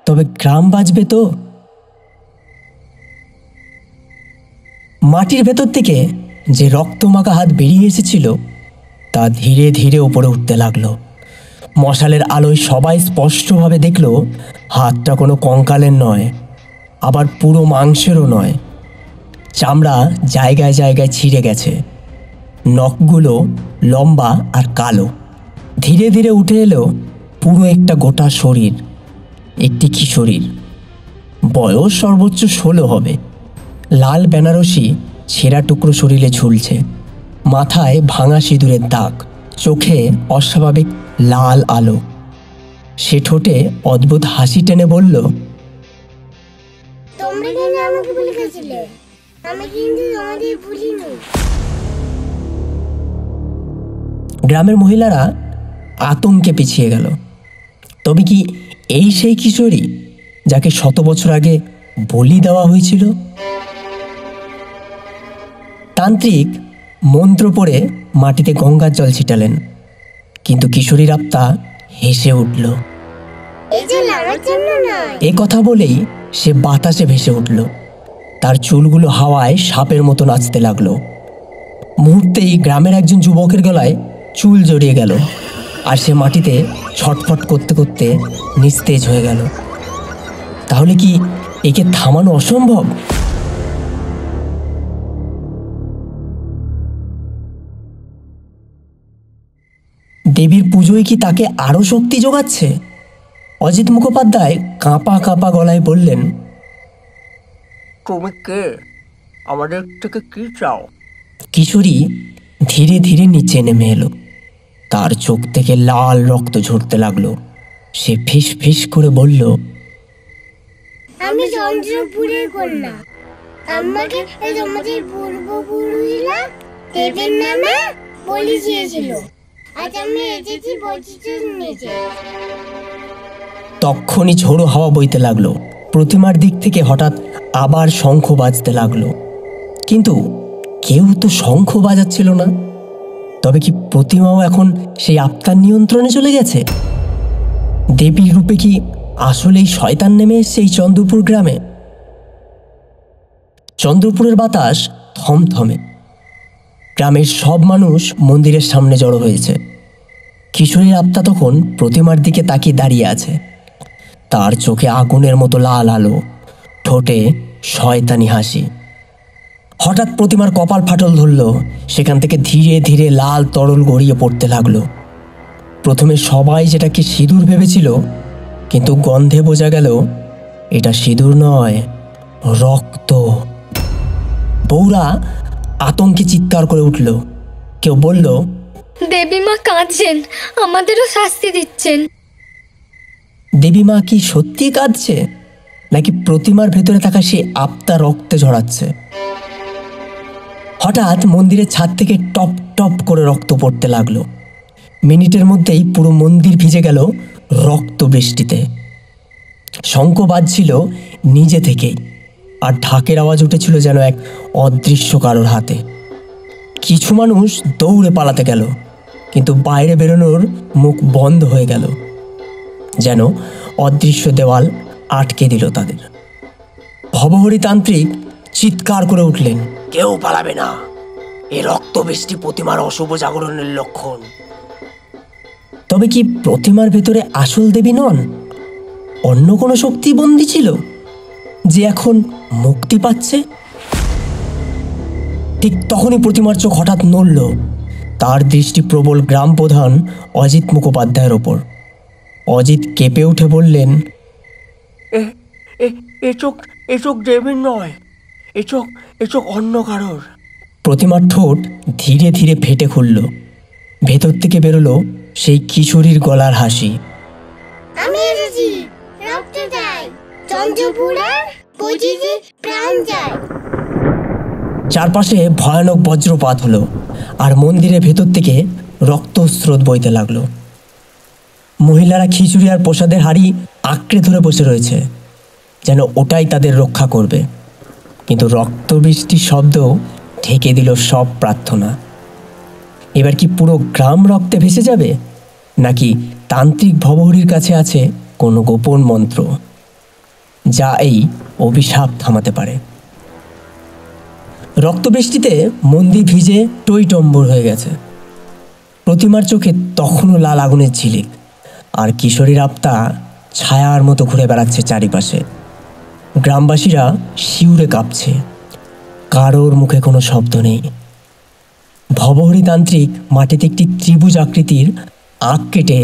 তবে গ্রাম বাঁচবে তো? মাটির ভেতর থেকে যে রক্তমাখা হাত বেরিয়ে এসেছিল তা ধীরে ধীরে উপরে উঠতে লাগলো। মশালের আলোয় সবাই স্পষ্টভাবে দেখল হাতটা কোনো কঙ্কালের নয়, আবার পুরো মাংসেরও নয়। চামড়া জায়গায় জায়গায় ছিঁড়ে গেছে, নখগুলো লম্বা আর কালো। ধীরে ধীরে উঠে এলো পুরো একটা গোটা শরীর, একটি কিশোরীর। বয়স সর্বোচ্চ 16 হবে। লাল বেনারসি ছেঁড়া টুকরো শরীরে ঝুলছে, মাথায় ভাঙা সিঁদুরের দাগ, চোখে অস্বাভাবিক লাল আলো। সে ঠোঁটে অদ্ভুত হাসি টেনে বলল, তোমরা কিন্তু আমাকে ভুলে গেছিলে, আমি কিন্তু তোমাদের ভুলিনি। গ্রামের মহিলারা আতঙ্কে পিছিয়ে গেল। তবে কি এই সেই কিশোরী যাকে 100 বছর আগে বলি দেওয়া হয়েছিল? তান্ত্রিক মন্ত্র পড়ে মাটিতে গঙ্গার জল ছিটালেন, কিন্তু কিশোরীর আত্মা হেসে উঠল। এই জল আমার জন্য নয়। এ কথা বলেই সে বাতাসে ভেসে উঠল। তার চুলগুলো হাওয়ায় সাপের মতো নাচতে লাগলো। মুহূর্তেই গ্রামের একজন যুবকের গলায় চুল জড়িয়ে গেল, আর সে মাটিতে ছটফট করতে করতে নিস্তেজ হয়ে গেল। তাহলে কি একে থামানো অসম্ভব? দেবীর পুজোয় কি তাকে আরো শক্তি যোগাচ্ছে? অজিত মুখোপাধ্যায় কাঁপা কাঁপা গলায় বললেন, তুমি কে? আমাদের থেকে কি চাও? কিশোরী ধীরে ধীরে নিচে নেমে এলো। তার চোখ থেকে লাল রক্ত ঝরতে লাগলো। সে ফিস ফিস করে বলল, আমি চন্দ্রপুরের কন্যা। আমাকে তোমাদের পূর্বপুরুষরা দেবীর নামে বলি দিয়েছিল। আজ আমি এসেছি বৈচিত্র্য নিচে। তক্ষুনি ঝোড়ো হাওয়া বইতে লাগলো। প্রতিমার দিক থেকে হঠাৎ আবার শঙ্খ বাজতে লাগলো, কিন্তু কেউ তো শঙ্খ বাজাচ্ছিল না। তবে কি প্রতিমাও এখন সেই আত্মার নিয়ন্ত্রণে চলে গেছে? দেবীর রূপে কি আসলেই শয়তান নেমে এসেছে এই চন্দ্রপুর গ্রামে? চন্দ্রপুরের বাতাস থমথমে। গ্রামের সব মানুষ মন্দিরের সামনে জড়ো হয়েছে। কিশোরীর আত্মা তখন প্রতিমার দিকে তাকিয়ে দাঁড়িয়ে আছে। তার চোখে আগুনের মতো লাল আলো, ঠোঁটে শয়তানি হাসি। হঠাৎ প্রতিমার কপাল ফাটল ধরল। সেখান থেকে ধীরে ধীরে লাল তরল গড়িয়ে পড়তে লাগলো। প্রথমে সবাই যেটাকে সিঁদুর ভেবেছিল, কিন্তু গন্ধে বোঝা গেল এটা সিঁদুর নয়, রক্ত। বউরা আতঙ্কে চিৎকার করে উঠল। কেউ বলল, দেবী মা কাঁদছেন, আমাদেরও শাস্তি দিচ্ছেন। দেবী মা কি সত্যি কাঁদছে, নাকি প্রতিমার ভেতরে থাকা সে আত্মা রক্তে ঝরাচ্ছে? হঠাৎ মন্দিরের ছাদ থেকে টপ টপ করে রক্ত পড়তে লাগলো। মিনিটের মধ্যেই পুরো মন্দির ভিজে গেল রক্ত বৃষ্টিতে। শঙ্খ বাজছিল নিজে থেকেই, আর ঢাকের আওয়াজ উঠেছিল যেন এক অদৃশ্য কারোর হাতে। কিছু মানুষ দৌড়ে পালাতে গেল, কিন্তু বাইরে বেরোনোর মুখ বন্ধ হয়ে গেল, যেন অদৃশ্য দেওয়াল আটকে দিল তাদের। ভবহরি তান্ত্রিক চিৎকার করে উঠলেন, কেউ পালাবে না, এ রক্ত বৃষ্টি প্রতিমার অশুভ জাগরণের লক্ষণ। তবে কি প্রতিমার ভেতরে আসল দেবী নন? অন্য কোনো শক্তি বন্দী ছিল, যে এখন মুক্তি পাচ্ছে? ঠিক তখনই প্রতিমার চোখ হঠাৎ নড়ল। তার দৃষ্টি প্রবল গ্রাম প্রধান অজিত মুখোপাধ্যায়ের ওপর। অজিত কেঁপে উঠে বললেন, এ চোখ দেবীর নয়, এ চোখ অন্য কারোর। প্রতিমার ঠোঁট ধীরে ধীরে ফেটে খুলল। ভেতর থেকে বেরোলো সেই কিশোরীর গলার হাসি। আমি এসেছি, রক্ত চাই, চন্দ্রপুরার পঁচিশে প্রাণ চাই। চারপাশে ভয়ানক বজ্রপাত হলো, আর মন্দিরের ভেতর থেকে রক্তস্রোত বইতে লাগলো। মহিলারা খিচুড়ি আর প্রসাদের হাঁড়ি আঁকড়ে ধরে বসে রয়েছে, যেন ওটাই তাদের রক্ষা করবে। কিন্তু রক্তবৃষ্টির শব্দ ঢেকে দিল সব প্রার্থনা। এবার কি পুরো গ্রাম রক্তে ভেসে যাবে, নাকি তান্ত্রিক ভবহরির কাছে আছে কোনো গোপন মন্ত্র, যা এই অভিশাপ থামাতে পারে? রক্তবৃষ্টিতে মন্দির ভিজে টইটম্বর হয়ে গেছে। প্রতিমার চোখে তখনও লাল আগুনের ঝিলিক, আর কিশোরীর আত্মা ছায়ার মতো ঘুরে বেড়াচ্ছে চারিপাশে। গ্রামবাসীরা শিউরে কাঁপছে, কারোর মুখে কোনো শব্দ নেই। ভবহরি তান্ত্রিক মাটিতে একটি ত্রিভুজ আকৃতির আঁক কেটে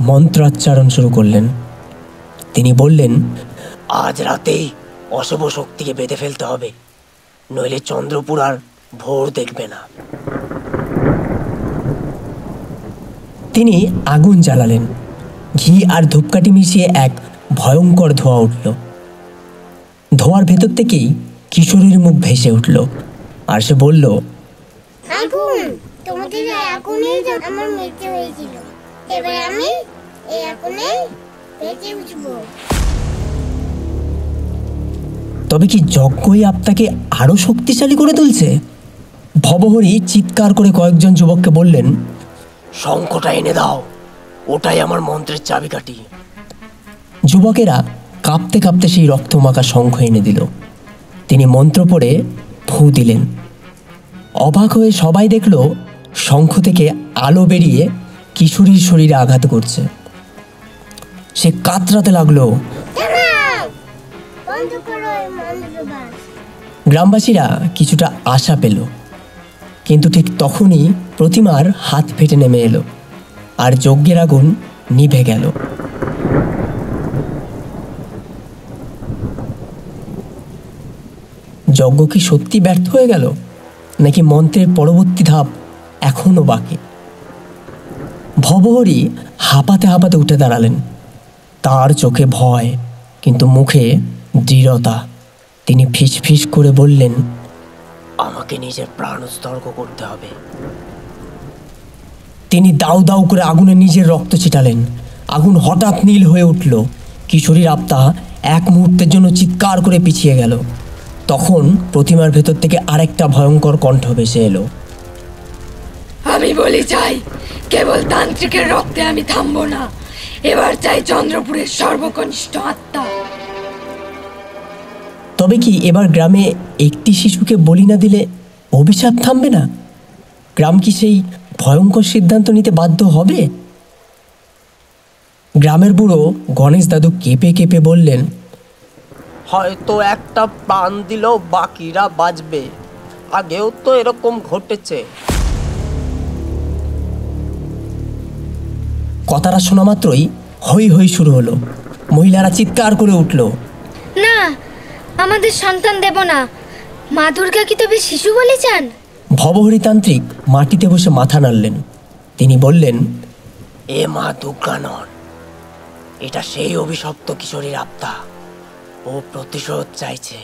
মন্ত্রাচ্চারণ শুরু করলেন। তিনি বললেন, আজ রাতেই অশুভ শক্তিকে বেঁধে ফেলতে হবে, নইলে চন্দ্রপুর আর ভোর দেখবে না। তিনি আগুন জ্বালালেন। ঘি আর ধূপকাঠি মিশিয়ে এক ভয়ঙ্কর ধোঁয়া উঠল। ধোঁয়ার ভেতর থেকেই কিশোরীর মুখ ভেসে উঠল, আর সে বলল, আগুন, তোমাদের আগুনেই আমার মৃত্যু হয়েছিল, এবার আমি এই আগুনে বেঁচে উঠবো। তবে কি যজ্ঞই আত্মাকে আরো শক্তিশালী করে তুলছে? ভবহরি চিৎকার করে কয়েকজন যুবককে বললেন, শঙ্খটা এনে দাও, ওটাই আমার মন্ত্রের চাবিকাঠি। যুবকেরা কাঁপতে কাঁপতে সেই রক্তমাখা শঙ্খ এনে দিল। তিনি মন্ত্র পড়ে ফু দিলেন। অবাক হয়ে সবাই দেখল শঙ্খ থেকে আলো বেরিয়ে কিশোরীর শরীরে আঘাত করছে। সে কাতরাতে লাগলো। গ্রামবাসীরা কিছুটা আশা পেল, কিন্তু ঠিক তখনই প্রতিমার হাত ফেটে নেমে এলো, আর যজ্ঞের আগুন নিভে গেল। যজ্ঞ কি সত্যি ব্যর্থ হয়ে গেল, নাকি মন্ত্রের পরবর্তী ধাপ এখনো বাকি? ভবহরি হাঁপাতে হাঁপাতে উঠে দাঁড়ালেন। তার চোখে ভয়, কিন্তু মুখে দৃঢ়তা। তিনি ফিসফিস করে বললেন, আমাকে নিজের প্রাণ উৎসর্গ করতে হবে। তিনি দাউ দাউ করে আগুনে নিজের রক্ত ছিটালেন। আগুন হঠাৎ নীল হয়ে উঠল। কিশোরীর আত্মা এক মুহূর্তের জন্য চিৎকার করে পিছিয়ে গেল। তখন প্রতিমার ভেতর থেকে আরেকটা ভয়ঙ্কর কণ্ঠ ভেসে এলো, আমি বলি চাই, কেবল তান্ত্রিকের রক্তে আমি থামবো না, এবার চাই চন্দ্রপুরের সর্বকনিষ্ঠ আত্মা। তবে কি এবার গ্রামে একটি শিশুকে বলি না দিলে অভিশাপ থামবে না? গ্রাম কি সেই ভয়ঙ্কর সিদ্ধান্ত নিতে বাধ্য হবে? গ্রামের বুড়ো গণেশ দাদু কেঁপে কেঁপে বললেন, হয়তো একটা প্রাণ দিলেও বাকিরা বাঁচবে, আগেও তো এরকম ঘটেছে। কথাটা শোনা মাত্রই হই হই শুরু হলো। মহিলারা চিৎকার করে উঠল, না, আমাদের সন্তান দেব না। মা দুর্গা কি তবে শিশু বলে চান? ভবহরি তান্ত্রিক মাটিতে বসে মাথা নাড়লেন। তিনি বললেন, এ মা দুর্গা নন, এটা সেই অভিশপ্ত কিশোরীর আত্মা। ও প্রতিশোধ চাইছে।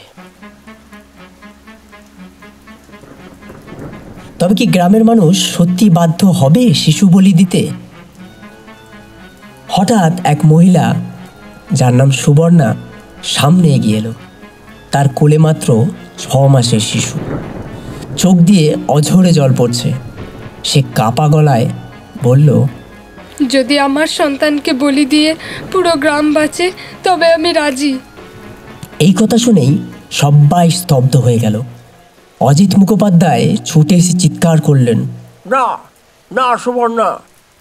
তবে কি গ্রামের মানুষ সত্যি বাধ্য হবে শিশু বলি দিতে? হঠাৎ এক মহিলা, যার নাম সুবর্ণা, সামনে এগিয়ে এলো। তার কোলে মাত্র 6 মাসের শিশু। চোখ দিয়ে অঝরে জল পড়ছে। সে কাপা গলায় বলল, যদি আমার সন্তানকে বলি দিয়ে পুরো গ্রাম বাঁচে তবে আমি রাজি। এই কথা শুনেই সবাই স্তব্ধ হয়ে গেল। অজিত মুখোপাধ্যায় ছুটে এসে চিৎকার করলেন, না না সুবর্ণা,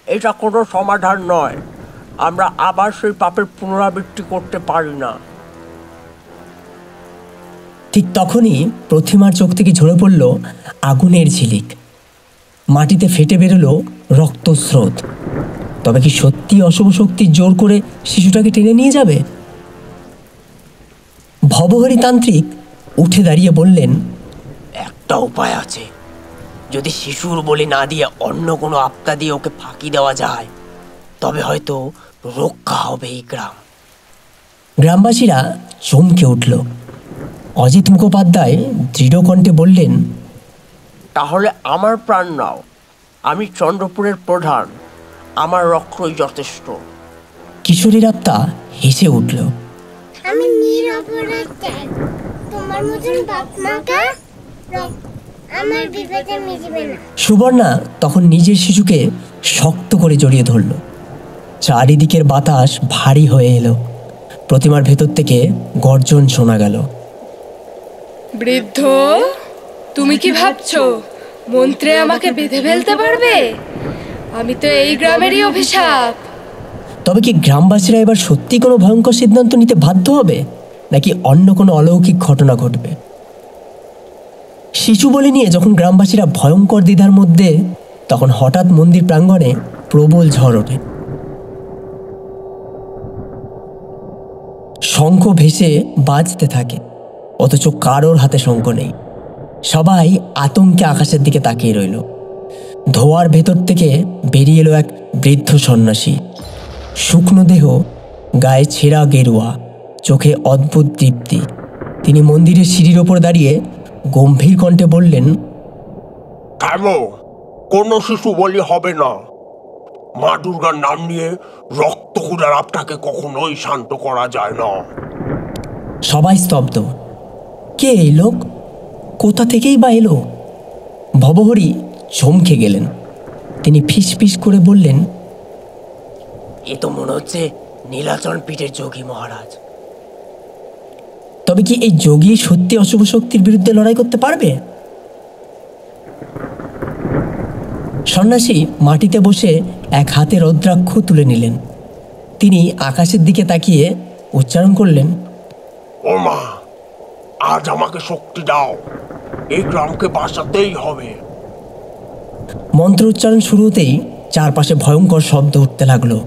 এটা কোনো সমাধান নয়। আমরা আবার সেই পাপের পুনরাবৃত্তি করতে পারি না। ঠিক তখনই প্রতিমার চোখ থেকে ঝরে পড়ল আগুনের ঝিলিক। মাটিতে ফেটে বেরোলো রক্তস্রোত। তবে কি সত্যি অশুভ শক্তি জোর করে শিশুটাকে টেনে নিয়ে যাবে? ভবহরি তান্ত্রিক উঠে দাঁড়িয়ে বললেন, একটা উপায় আছে। যদি শিশুর বলি না দিয়ে অন্য কোনো আত্মা দিয়ে ওকে ফাঁকি দেওয়া যায়, তবে হয়তো রক্ষা হবে এই গ্রাম। গ্রামবাসীরা চমকে উঠল। অজিত মুখোপাধ্যায় দৃঢ় কণ্ঠে বললেন, তাহলে আমার প্রাণ নাও। আমি চন্দ্রপুরের প্রধান, আমার রক্তই যথেষ্ট। কিশোরীর আত্মা হেসে উঠল। আমি নিরপরাধ চাই। তোমার মতন বাপ মাকে আমার বিপদে মিশবে না। সুবর্ণা তখন নিজের শিশুকে শক্ত করে জড়িয়ে ধরল। চারিদিকের বাতাস ভারী হয়ে এলো। প্রতিমার ভেতর থেকে গর্জন শোনা গেল, বৃদ্ধ, তুমি কি ভাবছো মন্ত্রে আমাকে বেঁধে ফেলতে পারবে? আমি তো এই গ্রামেরই অভিশাপ। তবে কি গ্রামবাসীরা এবার সত্যি কোনো ভয়ঙ্কর সিদ্ধান্ত নিতে বাধ্য হবে, নাকি অন্য কোনো অলৌকিক ঘটনা ঘটবে? শিশু বলি নিয়ে যখন গ্রামবাসীরা ভয়ঙ্কর দ্বিধার মধ্যে, তখন হঠাৎ মন্দির প্রাঙ্গণে প্রবল ঝড় ওঠে। শঙ্খ ভেসে বাজতে থাকে, অথচ কারোর হাতে শঙ্খ নেই। সবাই আতঙ্কে আকাশের দিকে তাকিয়ে রইল। ধোঁয়ার ভেতর থেকে বেরিয়ে এলো এক বৃদ্ধ সন্ন্যাসী। শুকনো দেহ, গায়ে ছেঁড়া গেরুয়া, চোখে অদ্ভুত দীপ্তি। তিনি মন্দিরের সিঁড়ির ওপর দাঁড়িয়ে গম্ভীর কণ্ঠে বললেন, থামো, কোনো শিশু বলি হবে না। মা দুর্গার নাম নিয়ে রক্তক্ষুধার আপনাকে কখনোই শান্ত করা যায় না। সবাই স্তব্ধ। কে এই লোক? কোথা থেকেই বা এলো? ভবহরি চমকে গেলেন। তিনি ফিসফিস করে বললেন, এ তো মনে হচ্ছে নীলাচল পীঠের যোগী মহারাজ। তবে কি এই যোগী সত্যি অশুভ শক্তির বিরুদ্ধে লড়াই করতে পারবে? সন্ন্যাসী মাটিতে বসে এক হাতে রুদ্রাক্ষ তুলে নিলেন। তিনি আকাশের দিকে তাকিয়ে উচ্চারণ করলেন, ও মা, আজ আমাকে শক্তি দাও। এই গ্রামকে বাঁচাতেই হবে। মন্ত্র উচ্চারণ শুরু হতেই চারপাশে ভয়ঙ্কর শব্দ উঠতে লাগলো।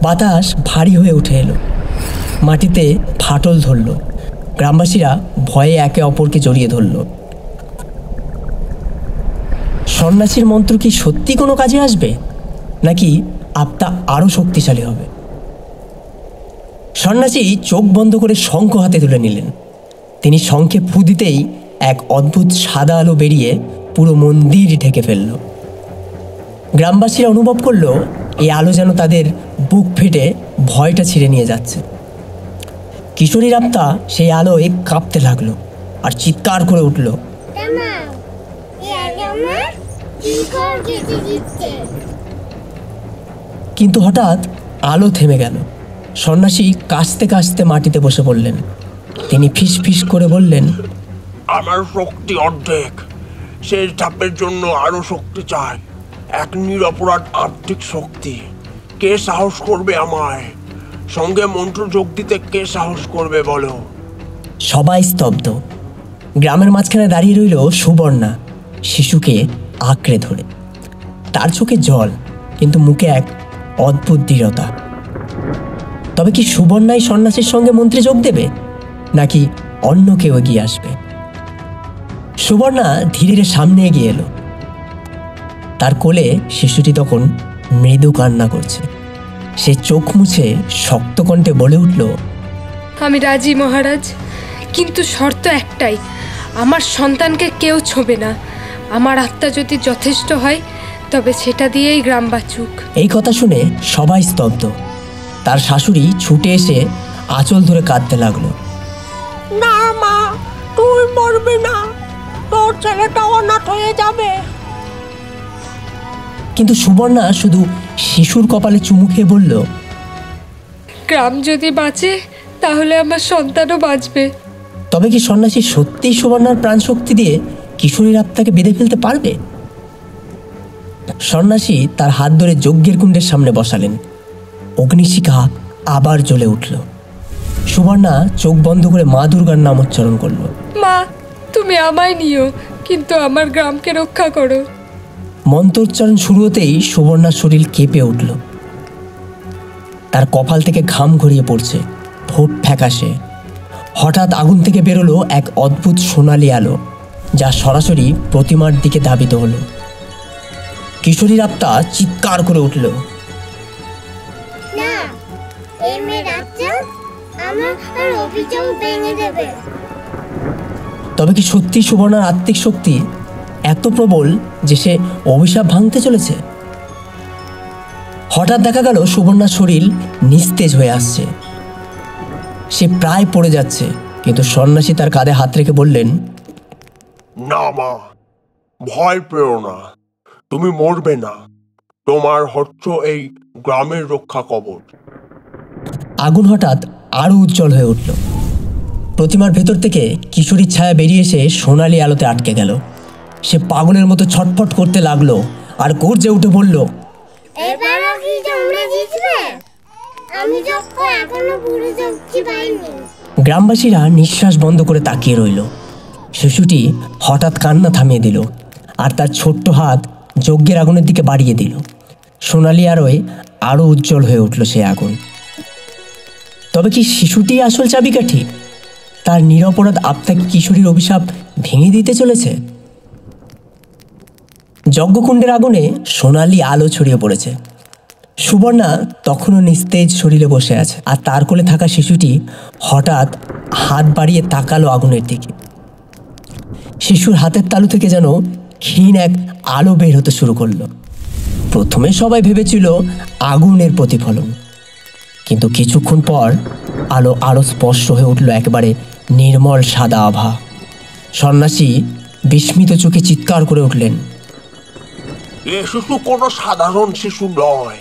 বাতাস ভারী হয়ে উঠে এলো। মাটিতে ফাটল ধরল। গ্রামবাসীরা ভয়ে একে অপরকে জড়িয়ে ধরল। সন্ন্যাসীর মন্ত্র কি সত্যি কোনো কাজে আসবে, নাকি আত্মা আরো শক্তিশালী হবে? সন্ন্যাসী চোখ বন্ধ করে শঙ্খ হাতে তুলে নিলেন। তিনি শঙ্খে ফু দিতেই এক অদ্ভুত সাদা আলো বেরিয়ে পুরো মন্দির ঢেকে ফেলল। গ্রামবাসীরা অনুভব করল এই আলো যেন তাদের বুক ফেটে ভয়টা ছিঁড়ে নিয়ে যাচ্ছে। কিশোরীর আত্মা সেই আলোয় কাঁপতে লাগলো আর চিৎকার করে উঠল, কিন্তু হঠাৎ আলো থেমে গেল। সন্ন্যাসী কাশতে কাশতে মাটিতে বসে পড়লেন। তিনি ফিস ফিস করে বললেন, আমার শক্তি অর্ধেক। শেষ ধাপের জন্য আরো শক্তি চাই, এক নিরপরাধ আর্থিক শক্তি। কে সাহস করবে আমায়? সঙ্গে মন্ত্র যোগ দিতে কে সাহস করবে বলো? সবাই স্তব্ধ। গ্রামের মাঝখানে দাঁড়িয়ে রইল সুবর্ণা, শিশুকে আঁকড়ে ধরে। তার চোখে জল, কিন্তু মুখে এক অদ্ভুত দৃঢ়তা। তবে কি সুবর্ণাই সন্ন্যাসীর সঙ্গে মন্ত্রে যোগ দেবে, নাকি অন্য কেউ এগিয়ে আসবে? সুবর্ণা ধীরে ধীরে সামনে এগিয়ে এলো। তার কোলে শিশুটি তখন মৃদু কান্না করছে। সে চোখ মুছে শক্ত কণ্ঠে বলে উঠল, আমি রাজি মহারাজ, কিন্তু শর্ত একটাই, আমার সন্তানকে কেউ ছোঁবে না। আমার আত্মা যদি যথেষ্ট হয় তবে সেটা দিয়েই গ্রাম বাঁচুক। এই কথা শুনে সবাই স্তব্ধ। তার শাশুড়ি ছুটে এসে আঁচল ধরে কাঁদতে লাগলো। না মা, তুই মরবে না। তোর ছেলেটাও অনাথ হয়ে যাবে। কিন্তু সুবর্ণা শুধু শিশুর কপালে চুমু খেয়ে বলল, গ্রাম যদি বাঁচে তাহলে আমার সন্তানও বাঁচবে। তবে কি সন্ন্যাসী সত্যিই সুবর্ণার প্রাণ শক্তি দিয়ে কিশোরীর আত্মাকে বেঁধে ফেলতে পারবে? সন্ন্যাসী তার হাত ধরে যজ্ঞের কুণ্ডের সামনে বসালেন। অগ্নিশিখা আবার জ্বলে উঠল। সুবর্ণা চোখ বন্ধ করে মা দুর্গার নাম উচ্চারণ করল। মা, তুমি আমায় নিও, কিন্তু আমার গ্রামকে রক্ষা করো। মন্ত্রোচ্চারণ শুরু হতেই সুবর্ণার শরীর কেঁপে উঠল। তার কপাল থেকে ঘাম গড়িয়ে পড়ছে, ঠোঁট ফ্যাকাশে। হঠাৎ আগুন থেকে বেরোলো এক অদ্ভুত সোনালি আলো, যা সরাসরি প্রতিমার দিকে ধাবিত হলো। কিশোরীর আত্মা চিৎকার করে উঠল, না, এই মেয়ে রাজা আমার আর অভিযোগ ভেঙে দেবে। তবে কি সত্যি সুবর্ণার আত্মিক শক্তি এত প্রবল যে সে অভিশাপ ভাঙতে চলেছে? হঠাৎ দেখা গেল সুবর্ণার শরীর নিস্তেজ হয়ে আসছে। সে প্রায় পড়ে যাচ্ছে, কিন্তু সন্ন্যাসী তার কাঁধে হাত রেখে বললেন, না মা, ভয় পেও না, তুমি মরবে না। তোমার হচ্ছ এই গ্রামের রক্ষা কবচ। আগুন হঠাৎ আরো উজ্জ্বল হয়ে উঠল। প্রতিমার ভেতর থেকে কিশোরীর ছায়া বেরিয়ে এসে সোনালি আলোতে আটকে গেল। সে পাগলের মতো ছটফট করতে লাগলো আর গর্জে উঠে বলল, এবারও কি তোমরা জিতবে? আমি যক্ষ এখনো পুরো শক্তি পাইনি। গ্রামবাসীরা নিঃশ্বাস বন্ধ করে তাকিয়ে রইল। শিশুটি হঠাৎ কান্না থামিয়ে দিল আর তার ছোট্ট হাত যজ্ঞের আগুনের দিকে বাড়িয়ে দিল। সোনালি আলোয় আরো উজ্জ্বল হয়ে উঠল সে আগুন। তবে কি শিশুটি আসল চাবিকাঠি? তার নিরপরাধ আত্মাকে কিশোরীর অভিশাপ ভেঙে দিতে চলেছে। যজ্ঞকুণ্ডের আগুনে সোনালি আলো ছড়িয়ে পড়েছে। সুবর্ণা তখনও নিস্তেজ শরীরে বসে আছে, আর তার কোলে থাকা শিশুটি হঠাৎ হাত বাড়িয়ে তাকালো আগুনের দিকে। শিশুর হাতের তালু থেকে যেন ক্ষীণ এক আলো বের হতে শুরু করলো। প্রথমে সবাই ভেবেছিল আগুনের প্রতিফলন, কিন্তু কিছুক্ষণ পর আলো আরো স্পষ্ট হয়ে উঠল একেবারে নির্মল সাদা আভা। সন্ন্যাসী বিস্মিত চোখে চিৎকার করে উঠলেন, এ শিশু কোনো সাধারণ শিশু নয়,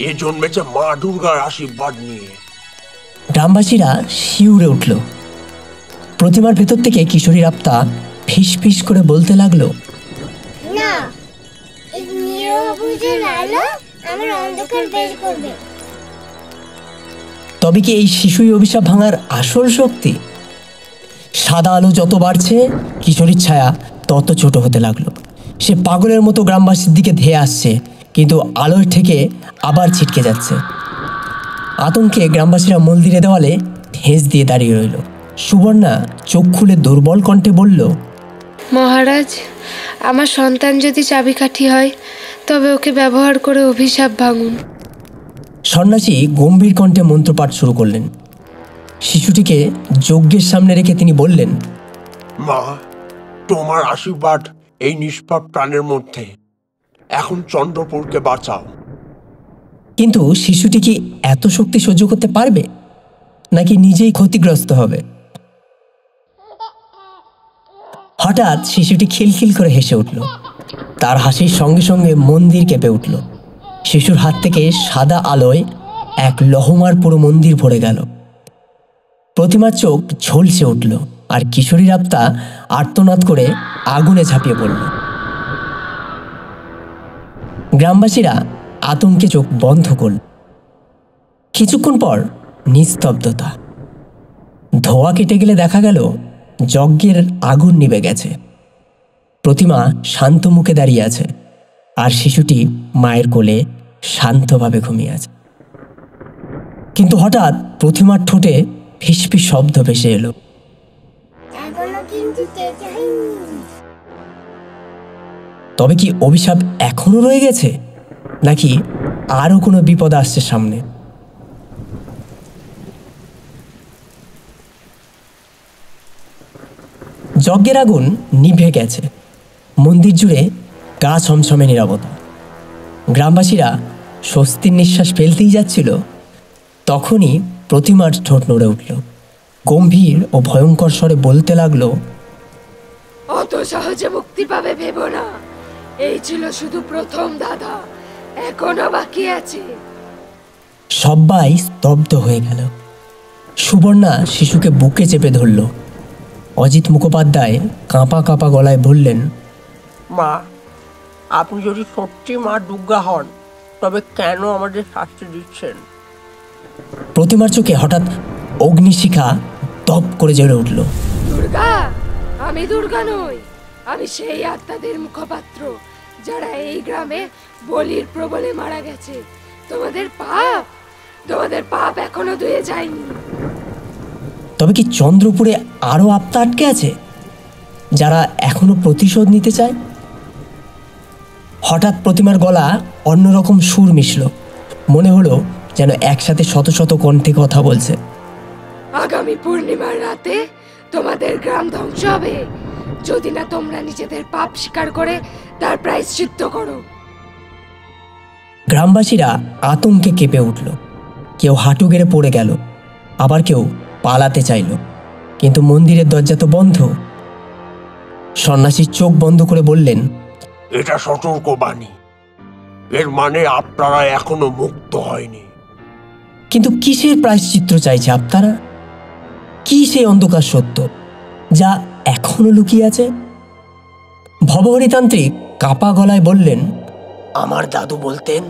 এ জন্মেছে মা দুর্গার আশীর্বাদ নিয়ে। গ্রামবাসীরা শিউরে উঠল। প্রতিমার ভেতর থেকে কিশোরীর আত্মা ফিস ফিস করে বলতে লাগলো, না, এই নিরবুজের আলো আমার অন্ধকার বের করবে। তবে কি এই শিশুই অভিশাপ ভাঙার আসল শক্তি? সাদা আলো যত বাড়ছে, কিশোরীর ছায়া তত ছোট হতে লাগলো। সে পাগলের মতো গ্রামবাসীর দিকে ধেয়ে আসছে, কিন্তু আলোর থেকে আবার ছিটকে যাচ্ছে। আতঙ্কে গ্রামবাসীরা মন্দিরে দেওয়ালে ঠেস দিয়ে দাঁড়িয়ে রইল। সুবর্ণা চোখ খুলে দুর্বল কণ্ঠে বলল, মহারাজ, আমার সন্তান যদি চাবিকাঠি হয় তবে ওকে ব্যবহার করে অভিশাপ ভাঙুন। সন্ন্যাসী গম্ভীর কণ্ঠে মন্ত্রপাঠ শুরু করলেন। শিশুটিকে যজ্ঞের সামনে রেখে তিনি বললেন, মা, তোমার আশীর্বাদ এই নিষ্পাপ প্রাণের মধ্যে। এখন চন্দ্রপুরকে বাঁচাও। কিন্তু শিশুটি কি এত শক্তি সহ্য করতে পারবে, নাকি নিজেই ক্ষতিগ্রস্ত হবে? হঠাৎ শিশুটি খিলখিল করে হেসে উঠল। তার হাসির সঙ্গে সঙ্গে মন্দির কেঁপে উঠল। শিশুর হাত থেকে সাদা আলোয় এক লহমার পুরো মন্দির ভরে গেল। প্রতিমার চোখ ঝলসে উঠল, আর কিশোরীর আত্মা আর্তনাদ করে আগুনে ঝাঁপিয়ে পড়ল। গ্রামবাসীরা আতঙ্কে চোখ বন্ধ করল। কিছুক্ষণ পর নিস্তব্ধতা। ধোঁয়া কেটে গেলে দেখা গেল যজ্ঞের আগুন নিভে গেছে। প্রতিমা শান্ত মুখে দাঁড়িয়ে আছে, আর শিশুটি মায়ের কোলে শান্তভাবে ঘুমিয়ে আছে। কিন্তু হঠাৎ প্রতিমার ঠোঁটে ফিসফিস শব্দ ভেসে এলো। এখনো কিন্তু শেষ হয়নি। তবে কি অভিশাপ এখনো রয়ে গেছে, নাকি আরো কোনো বিপদ আসছে সামনে? যজ্ঞের আগুন নিভে গেছে। মন্দির জুড়ে গা ছমছমে নীরবতা। গ্রামবাসীরা স্বস্তির নিঃশ্বাস ফেলতেই যাচ্ছিল, তখনই প্রতিমার ঠোঁট নড়ে উঠল। গম্ভীর ও ভয়ঙ্কর স্বরে বলতে লাগলো, অত সহজে মুক্তি পাবে ভেবো না। এই ছিল শুধু প্রথম দাদা, এখনো বাকি আছে। সবাই স্তব্ধ হয়ে গেল। সুবর্ণা শিশুকে বুকে চেপে ধরল। অজিত মুখোপাধ্যায় কাঁপা কাঁপা গলায় বললেন, মা, আপনি যদি সত্যি মা দুর্গা হন তবে কেন আমাদের শাস্তি দিচ্ছেন? প্রতিমার চোখে হঠাৎ অগ্নিশিখা দপ করে জ্বলে উঠল। দুর্গা? আমি দুর্গা নই, আমি সেই আত্মাদের মুখপাত্র যারা এই গ্রামে বলির প্রবলে মারা গেছে। তোমাদের পাপ এখনো ধুয়ে যায়নি। তবে কি চন্দ্রপুরে আরো আত্মা আটকে আছে যারা এখনো প্রতিশোধ নিতে চায়? হঠাৎ প্রতিমার গলা অন্যরকম সুর মিশল। মনে হলো যেন একসাথে শত শত কণ্ঠে কথা বলছে। আগামী পূর্ণিমার রাতে তোমাদের গ্রাম ধ্বংস হবে যদি না তোমরা নিজেদের পাপ স্বীকার করে তার প্রায়শ্চিত্ত করো। গ্রামবাসীরা আতঙ্কে কেঁপে উঠল। কেউ হাঁটু গেড়ে পড়ে গেল, আবার কেউ পালাতে চাইল, কিন্তু মন্দিরের দরজা তো বন্ধ। সন্ন্যাসী চোখ বন্ধ করে বললেন, এটা সতর্ক বাণী, এর মানে আপনারা এখনো মুক্ত হয়নি। কিন্তু কিসের প্রায়শ্চিত্ত চাইছে আপনারা? কি সেই অন্ধকার সত্য যা এখনো লুকিয়ে আছে? ভবহরিতান্ত্রিক কাপা গলায় বললেন, আমার দাদু বলতেন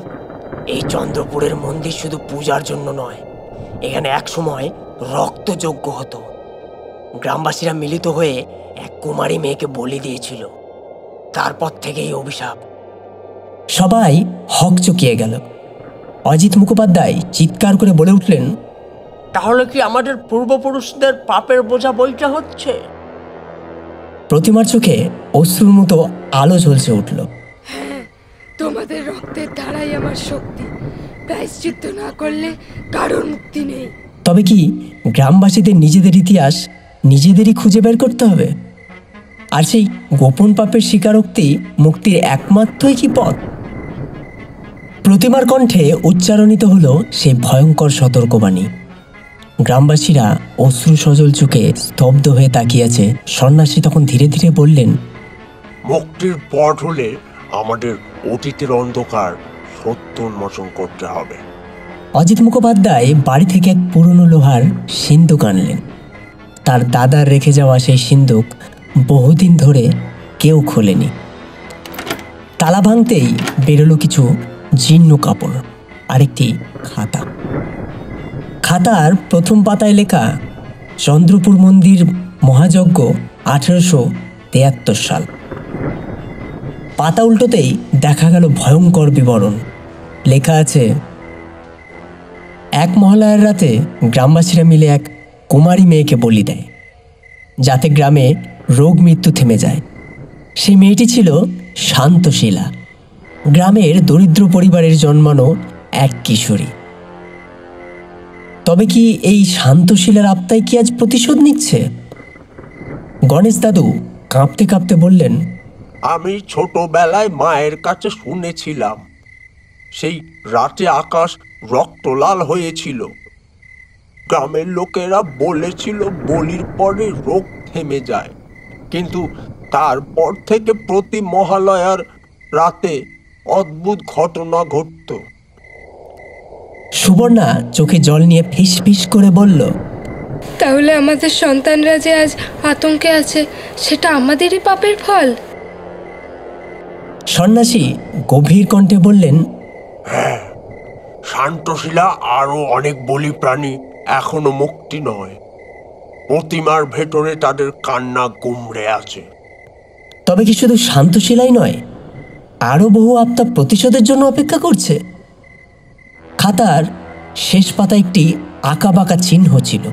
এই চন্দ্রপুরের মন্দির শুধু পূজার জন্য নয়, এখানে একসময় রক্তযজ্ঞ হতো। গ্রামবাসীরা মিলিত হয়ে এক কুমারী মেয়েকে বলি দিয়েছিল, তারপর থেকে এই অভিশাপ। সবাই হকচকিয়ে গেল। অজিত মুখোপাধ্যায় চিৎকার করে বলে উঠলেন, তাহলে কি আমাদের পূর্বপুরুষদের পাপের বোঝা বইটা হচ্ছে? প্রতিমার চোখে অশ্রুর মতো আলো ঝলসে উঠল। তোমাদের রক্তের ধারাই আমার শক্তি, প্রায়শ্চিত্ত না করলে কারোর মুক্তি নেই। তবে কি গ্রামবাসীদের নিজেদের ইতিহাস নিজেদেরই খুঁজে বের করতে হবে? আর সেই গোপন পাপের স্বীকারোক্তি মুক্তির একমাত্রই কি পথ? প্রতিমার কণ্ঠে উচ্চারণিত হলো সেই ভয়ঙ্কর সতর্কবাণী। গ্রামবাসীরা অশ্রু সজল চোখে স্তব্ধ হয়ে তাকিয়েছে। সন্ন্যাসী তখন ধীরে ধীরে বললেন, মুক্তির পথ হলে আমাদের অতীতের অন্ধকার সত্য উন্মোচন করতে হবে। অজিত মুখোপাধ্যায় বাড়ি থেকে এক পুরনো লোহার সিন্দুক আনলেন। তার দাদার রেখে যাওয়া সেই সিন্দুক বহুদিন ধরে কেউ খোলেনি। তালা ভাঙতেই বেরোলো কিছু জীর্ণ কাপড় আর একটি খাতা। খাতার প্রথম পাতায় লেখা, চন্দ্রপুর মন্দির মহাযজ্ঞ 1873 সাল। পাতা উল্টোতেই দেখা গেল ভয়ঙ্কর বিবরণ। লেখা আছে, এক মহালয়ার রাতে গ্রামবাসীরা মিলে এক কুমারী মেয়েকে বলি দেয় যাতে গ্রামে রোগ মৃত্যু থেমে যায়। সেই মেয়েটি ছিল শান্তশীলা, গ্রামের দরিদ্র পরিবারের জন্মানো এক কিশোরী। তবে কি এই শান্তশীলার আত্মাই কি আজ প্রতিশোধ নিচ্ছে? গণেশ দাদু কাঁপতে কাঁপতে বললেন, আমি ছোটবেলায় মায়ের কাছে শুনেছিলাম সেই রাতে আকাশ রক্তলাল হয়েছিল। গ্রামের লোকেরা বলেছিল বলির পরে রোগ থেমে যায়, কিন্তু তারপর থেকে প্রতি মহালয়ার রাতে অদ্ভুত ঘটনা ঘটত। সুবর্ণা চোখে জল নিয়ে ফিস ফিস করে বলল, তাহলে আমাদের সন্তানরা যে আজ আতঙ্কে আছে সেটা আমাদেরই পাপের ফল? সন্ন্যাসী গভীর কণ্ঠে বললেন, হ্যাঁ, শান্তশীলা আরো অনেক বলি প্রাণী এখনো মুক্তি নয়। প্রতিমার ভেতরে তাদের কান্না গুমড়ে আছে। তবে কি শুধু শান্তশীলাই নয়, আরো বহু আত্মা প্রতিশোধের জন্য অপেক্ষা করছে। খাতার শেষ পাতায় একটি আঁকাবাঁকা চিহ্ন ছিল।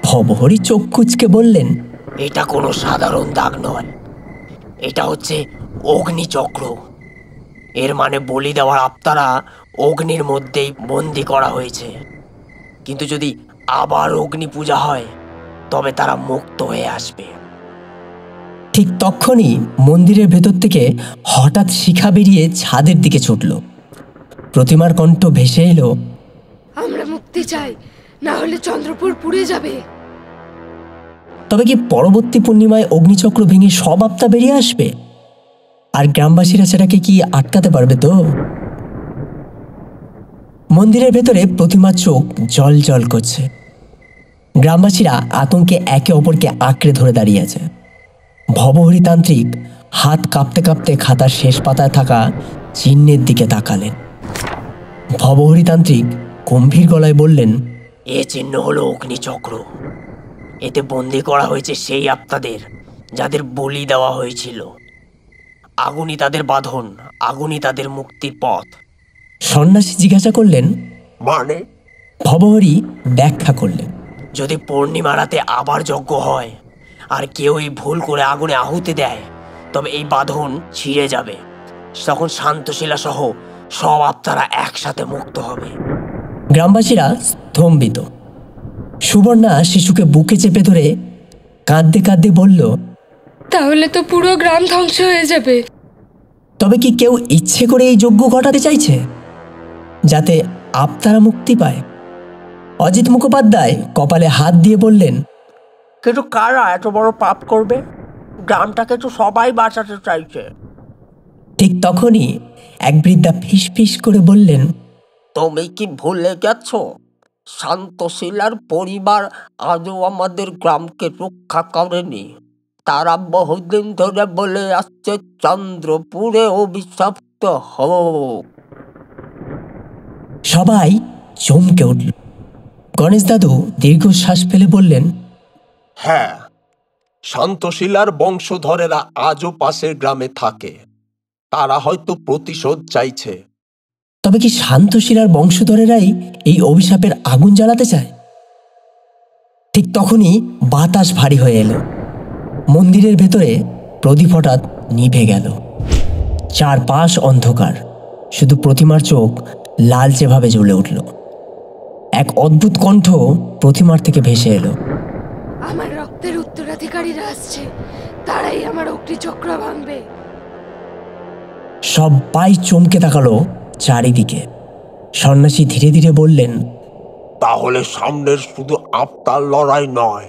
ভবহরি চোখ কুঁচকে বললেন, এটা কোনো সাধারণ দাগ নয়, এটা হচ্ছে অগ্নিচক্র। এর মানে বলি দেওয়ার আত্মারা অগ্নির মধ্যেই বন্দি করা হয়েছে, কিন্তু যদি আবার অগ্নি পূজা হয় তবে তারা মুক্ত হয়ে আসবে। ঠিক তখনই মন্দিরের ভেতর থেকে হঠাৎ শিখা বেরিয়ে ছাদের দিকে ছুটল। প্রতিমার কণ্ঠ ভেসে এলো, আমরা মুক্তি চাই, না হলে চন্দ্রপুর পুড়ে যাবে। তবে কি পরবর্তী পূর্ণিমায় অগ্নিচক্র ভেঙে সব আত্মা বেরিয়ে আসবে? আর গ্রামবাসীরা সেটাকে কি আটকাতে পারবে? তো মন্দিরের ভেতরে প্রতিমার চোখ জল জল করছে। গ্রামবাসীরা আতঙ্কে একে অপরকে আঁকড়ে ধরে দাঁড়িয়ে আছে। ভবহরি তান্ত্রিক হাত কাঁপতে কাঁপতে খাতার শেষ পাতায় থাকা চিহ্নের দিকে তাকালেন। ভবহরি তান্ত্রিক গম্ভীর গলায় বললেন, এ চিহ্ন হলো অগ্নিচক্র। এতে বন্দি করা হয়েছে সেই আত্মাদের যাদের বলি দেওয়া হয়েছিল। আগুনই তাদের বাঁধন, আগুনই তাদের মুক্তির পথ। সন্ন্যাসী জিজ্ঞাসা করলেন, মানে? ভবহরি ব্যাখ্যা করলেন, যদি পূর্ণিমা রাতে আবার যজ্ঞ হয় আর কেউ এই ভুল করে আগুনে আহুতি দেয়, তবে এই বাঁধন ছিঁড়ে যাবে। তখন শান্তশিলা সহ সব আত্মারা একসাথে মুক্ত হবে। গ্রামবাসীরা স্তম্ভিত। সুবর্ণা শিশুকে বুকে চেপে ধরে কাঁদতে কাঁদতে বলল, তাহলে তো পুরো গ্রাম ধ্বংস হয়ে যাবে। তবে কি কেউ ইচ্ছে করে এই যজ্ঞ ঘটাতে চাইছে যাতে আত্মারা মুক্তি পায়? অজিত মুখোপাধ্যায় কপালে হাত দিয়ে বললেন, কিন্তু কারা এত বড় পাপ করবে? গ্রামটাকে তো সবাই বাঁচাতে চাইছে। ঠিক তখনই এক বৃদ্ধা ফিস ফিস করে বললেন, তুমি কি ভুলে গেছ? শান্তশিলার পরিবার আজও আমাদের গ্রামকে রক্ষা করেনি। তারা বহুদিন ধরে বলে আসছে চন্দ্রপুরে অভিশপ্ত হোক। সবাই চমকে উঠল। গণেশ দাদু দীর্ঘশ্বাস ফেলে বললেন, হ্যাঁ, শান্তশিলার বংশধরেরা আজও পাশের গ্রামে থাকে। তারা হয়তো প্রতিশোধ চাইছে। তবে কি শান্তশিলার বংশধরেরাই এই অভিশাপের আগুন জ্বালাতে চায়? ঠিক তখনই বাতাস ভারী হয়ে এলো। মন্দিরের ভেতরে প্রদীপ হঠাৎ নিভে গেল। চারপাশ অন্ধকার, শুধু প্রতিমার চোখ লালচেভাবে জ্বলে উঠল। এক অদ্ভুত কণ্ঠ প্রতিমার থেকে ভেসে এলো, আমার রক্তের উত্তরাধিকারীরা আসছে, তারাই আমার অগ্নিচক্র ভাঙবে। সবাই চমকে তাকালো চারিদিকে। সন্ন্যাসী ধীরে ধীরে বললেন, তাহলে সামনের শুধু আত্মার লড়াই নয়,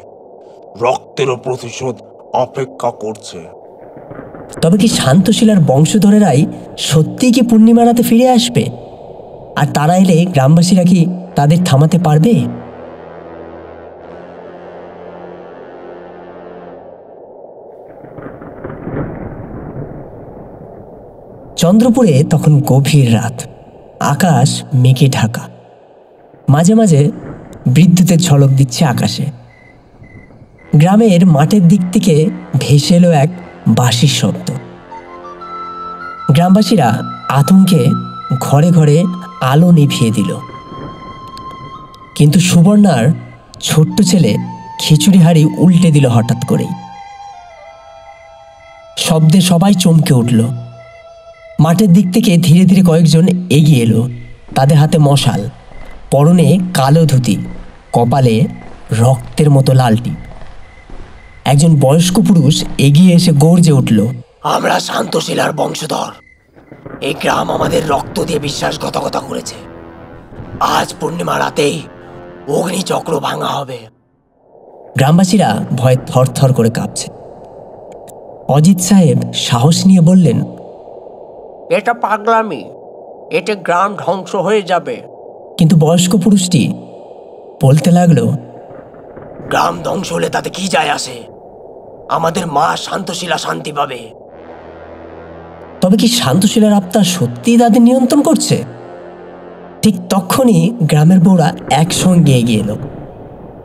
রক্তেরও প্রতিশোধ অপেক্ষা করছে। তবে কি শান্তশিলার বংশধরেরাই সত্যিই কি পূর্ণিমা রাতে ফিরে আসবে? আর তারা এলে গ্রামবাসীরা কি তাদের থামাতে পারবে? চন্দ্রপুরে তখন গভীর রাত, আকাশ মেঘে ঢাকা। মাঝে মাঝে বিদ্যুতের ঝলক দিচ্ছে আকাশে। গ্রামের মাঠের দিক থেকে ভেসে এলো এক বাঁশির শব্দ। গ্রামবাসীরা আতঙ্কে ঘরে ঘরে আলো নিভিয়ে দিল। কিন্তু সুবর্ণার ছোট্ট ছেলে খিচুড়ি হাঁড়ি উল্টে দিল হঠাৎ করেই। শব্দে সবাই চমকে উঠল। মাঠের দিক থেকে ধীরে ধীরে কয়েকজন এগিয়ে এলো। তাদের হাতে মশাল, পরনে কালো ধুতি, কপালে রক্তের মতো লালটি। একজন বয়স্ক পুরুষ এগিয়ে এসে গর্জে উঠল, আমরা শান্তশিলার বংশধর। এই গ্রাম আমাদের রক্ত দিয়ে বিশ্বাসঘাতকতা করেছে। আজ পূর্ণিমা রাতেই অগ্নিচক্র ভাঙা হবে। গ্রামবাসীরা ভয়ে থরথর করে কাঁপছে। অজিত সাহেব সাহস নিয়ে বললেন, এটা পাগলামি, এতে গ্রাম ধ্বংস হয়ে যাবে। কিন্তু বয়স্ক পুরুষটি বলতে লাগলো, গ্রাম ধ্বংস হলে তাতে কি যায় আসে? আমাদের মা শান্তশিলা শান্তি পাবে। তবে কি শান্তশিলার আত্মা সত্যিই তাদের নিয়ন্ত্রণ করছে? ঠিক তখনই গ্রামের বউরা একসঙ্গে এগিয়ে এলো।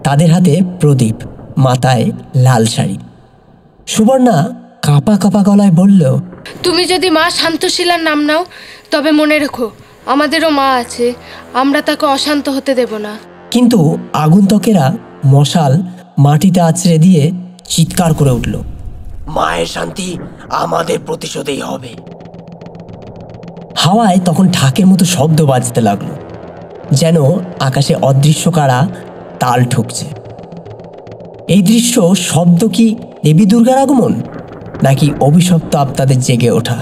তাদের হাতে প্রদীপ, মাথায় লাল শাড়ি। সুবর্ণা কাঁপা কাঁপা গলায় বলল, তুমি যদি মা শান্তশিলার নাম নাও, তবে মনে রেখো আমাদেরও মা আছে, আমরা তাকে অশান্ত হতে দেব না। কিন্তু আগুন্তকেরা মশাল মাটিতে আছড়ে দিয়ে চিৎকার করে উঠল, মায়ের শান্তি আমাদের প্রতিশোধেই হবে। হাওয়ায় তখন ঢাকের মতো শব্দ বাজতে লাগলো, যেন আকাশে অদৃশ্য কারা তাল ঠুকছে। এই দৃশ্য শব্দ কি দেবী দুর্গার আগমন, নাকি অভিশপ্ত আত্মাদের জেগে ওঠা?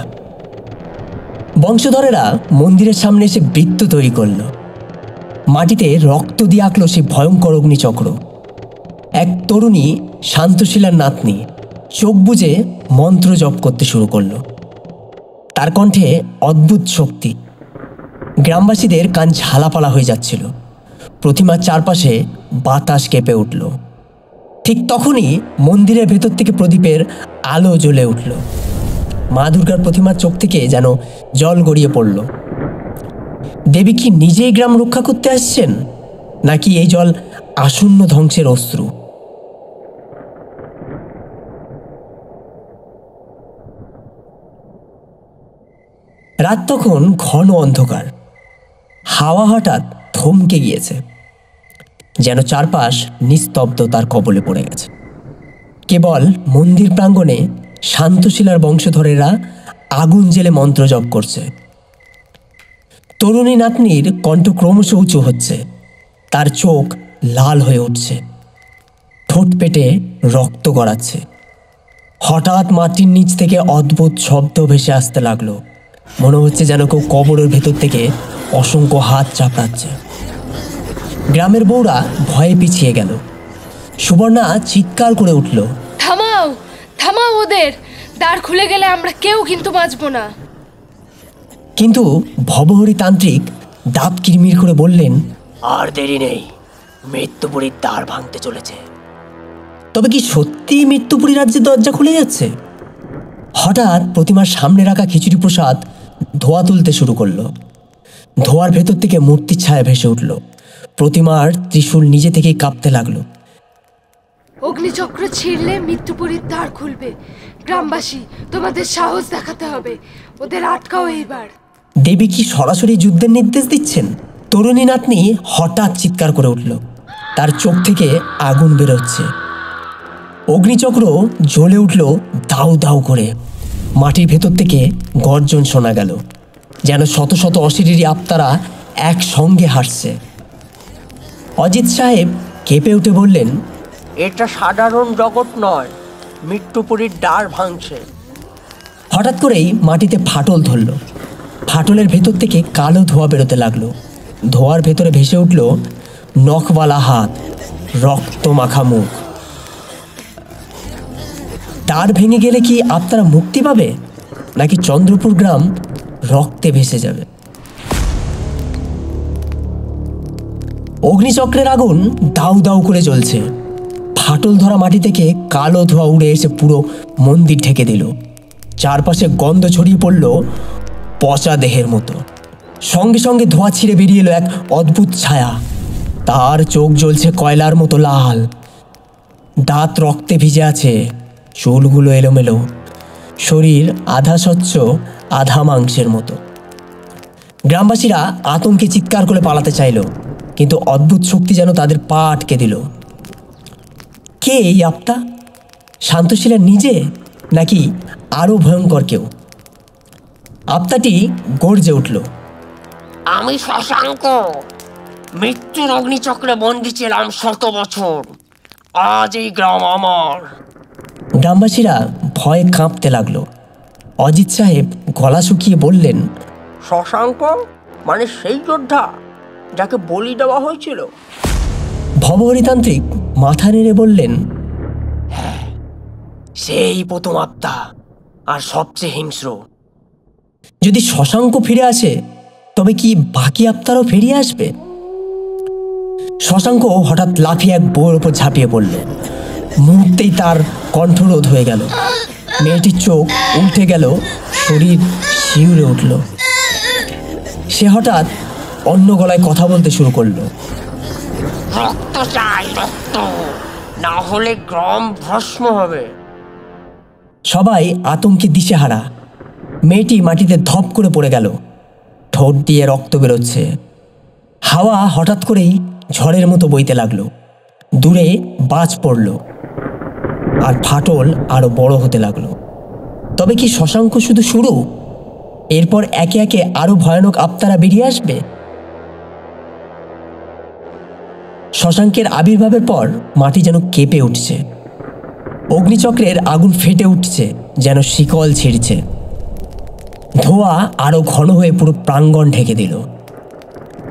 বংশধরেরা মন্দিরের সামনে এসে বৃত্ত তৈরি করল। মাটিতে রক্ত দিয়ে আঁকলো সেই ভয়ঙ্কর অগ্নিচক্র। এক তরুণী শান্তশীলার নাতনি চোখ বুজে মন্ত্র জপ করতে শুরু করলো। তার কণ্ঠে অদ্ভুত শক্তি। গ্রামবাসীদের কান ঝালাপালা হয়ে যাচ্ছিল। প্রতিমার চারপাশে বাতাস কেঁপে উঠল। ঠিক তখনই মন্দিরের ভেতর থেকে প্রদীপের আলো জ্বলে উঠল। মা দুর্গার প্রতিমার চোখ থেকে যেন জল গড়িয়ে পড়ল। দেবী কি নিজেই গ্রাম রক্ষা করতে আসছেন, নাকি এই জল আসন্ন ধ্বংসের অশ্রু? রাত তখন ঘন অন্ধকার। হাওয়া হঠাৎ থমকে গিয়েছে, যেন চারপাশ নিস্তব্ধতার কবলে পড়ে গেছে। কেবল মন্দির প্রাঙ্গণে শান্তশীলার বংশধরেরা আগুন জেলে মন্ত্র জপ করছে। তরুণী নাতনির কণ্ঠ ক্রমশ উঁচু হচ্ছে, তার চোখ লাল হয়ে উঠছে, ঠোঁট পেটে রক্ত গড়াচ্ছে। হঠাৎ মাটির নিচ থেকে অদ্ভুত শব্দ ভেসে আসতে লাগলো। মনে হচ্ছে যেন কেউ কবরের ভেতর থেকে অসংখ্য হাত চাপড়াচ্ছে। গ্রামের বউরা ভয়ে পিছিয়ে গেল। সুবর্ণা চিৎকার করে উঠল, থামাও থামাও ওদের, দ্বার খুলে গেলে আমরা কেউ কিন্তু বাঁচবো না। কিন্তু ভবহরী তান্ত্রিক দাঁত কিরমির করে বললেন, আর দেরি নেই, মৃত্যুপুরীর দ্বার ভাঙতে চলেছে। তবে কি সত্যি মৃত্যুপুরী রাজ্যের দরজা খুলে যাচ্ছে? হঠাৎ প্রতিমার সামনে রাখা খিচুড়ি প্রসাদ ধোয়া তুলতে শুরু করলো। ধোয়ার ভেতর থেকে মূর্তির ছায়া ভেসে উঠল। প্রতিমার ত্রিশূল নিজে থেকেই কাঁপতে লাগলো। অগ্নিচক্র ছিঁড়লে মৃত্যুপুরীর দ্বার খুলবে। গ্রামবাসী, তোমাদের সাহস দেখাতে হবে, ওদের আটকাও এইবার। দেবী কি সরাসরি যুদ্ধের নির্দেশ দিচ্ছেন? তরুণী নাতনি হঠাৎ চিৎকার করে উঠল। তার চোখ থেকে আগুন বেরোচ্ছে। অগ্নিচক্র জ্বলে উঠল দাউ দাউ করে। মাটির ভেতর থেকে গর্জন শোনা গেল, যেন শত শত অশরীরী আত্মারা একসঙ্গে হাসছে। অজিত সাহেব কেঁপে উঠে বললেন, এটা সাধারণ জগৎ নয়, মৃত্যুপুরীর দ্বার ভাঙছে। হঠাৎ করেই মাটিতে ফাটল ধরল। ফাটলের ভেতর থেকে কালো ধোঁয়া বেরোতে লাগলো। ধোঁয়ার ভেতরে ভেসে উঠল নখওয়ালা হাত, রক্ত মাখা মুখ। দ্বার ভেঙে গেলে কি আপনারা মুক্তি পাবে, নাকি চন্দ্রপুর গ্রাম রক্তে ভেসে যাবে? অগ্নিচক্রের আগুন দাউ দাউ করে জ্বলছে। ফাটল ধরা মাটি থেকে কালো ধোঁয়া উড়ে এসে পুরো মন্দির ঢেকে দিল। চারপাশে গন্ধ ছড়িয়ে পড়ল পচা দেহের মতো। সঙ্গে সঙ্গে ধোঁয়া ছিঁড়ে বেরিয়ে এলো এক অদ্ভুত ছায়া। তার চোখ জ্বলছে কয়লার মতো লাল, দাঁত রক্তে ভিজে আছে, চুলগুলো এলোমেলো, শরীর আধা স্বচ্ছ আধা মাংসের মতো। গ্রামবাসীরা আতঙ্কে চিৎকার করে পালাতে চাইল, কিন্তু অদ্ভুত শক্তি যেন তাদের পা আটকে দিল। কে এই আত্মা? শান্তশীলা নিজে, নাকি আরো ভয়ঙ্কর কেউ? আত্মাটি গর্জে উঠল, আমি শশাঙ্ক, মৃত্যুর অগ্নিচক্রে বন্দী ছিলাম 100 বছর। আজ এই গ্রাম আমার। গ্রামবাসীরা ভয়ে কাঁপতে লাগলো। অজিত সাহেব গলা শুকিয়ে বললেন, শশাঙ্ক মানে সেই যোদ্ধা যাকে বলি দেওয়া হয়েছিল? ভবহরিতান্ত্রিক মাথা নেড়ে বললেন, সেই প্রথম আত্মা, আর সবচেয়ে হিংস্র। যদি শশাঙ্ক ফিরে আসে, তবে কি বাকি আত্মারও ফিরিয়ে আসবে? শশাঙ্ক হঠাৎ লাফিয়ে এক বউয়ের ওপর ঝাঁপিয়ে পড়ল। মুহূর্তেই তার কণ্ঠরোধ হয়ে গেল। মেয়েটির চোখ উল্টে গেল, শরীর শিউরে উঠল। সে হঠাৎ অন্য গলায় কথা বলতে শুরু করলো, রক্ত চাই, রক্ত, না হলে গ্রাম ভস্ম হবে। সবাই আতঙ্কে দিশেহারা। মেয়েটি মাটিতে ধপ করে পড়ে গেল, ঠোঁট দিয়ে রক্ত বেরোচ্ছে। হাওয়া হঠাৎ করেই ঝড়ের মতো বইতে লাগলো। দূরে বাজ পড়ল, আর ফাটল আরো বড় হতে লাগলো। তবে কি শশাঙ্ক শুধু শুরু? এরপর একে একে আরো ভয়ানক আত্মারা বেরিয়ে আসবে। শশাঙ্কের আবির্ভাবের পর মাটি যেন কেঁপে উঠছে। অগ্নিচক্রের আগুন ফেটে উঠছে, যেন শিকল ছিঁড়ছে। ধোঁয়া আরো ঘন হয়ে পুরো প্রাঙ্গণ ঢেকে দিল।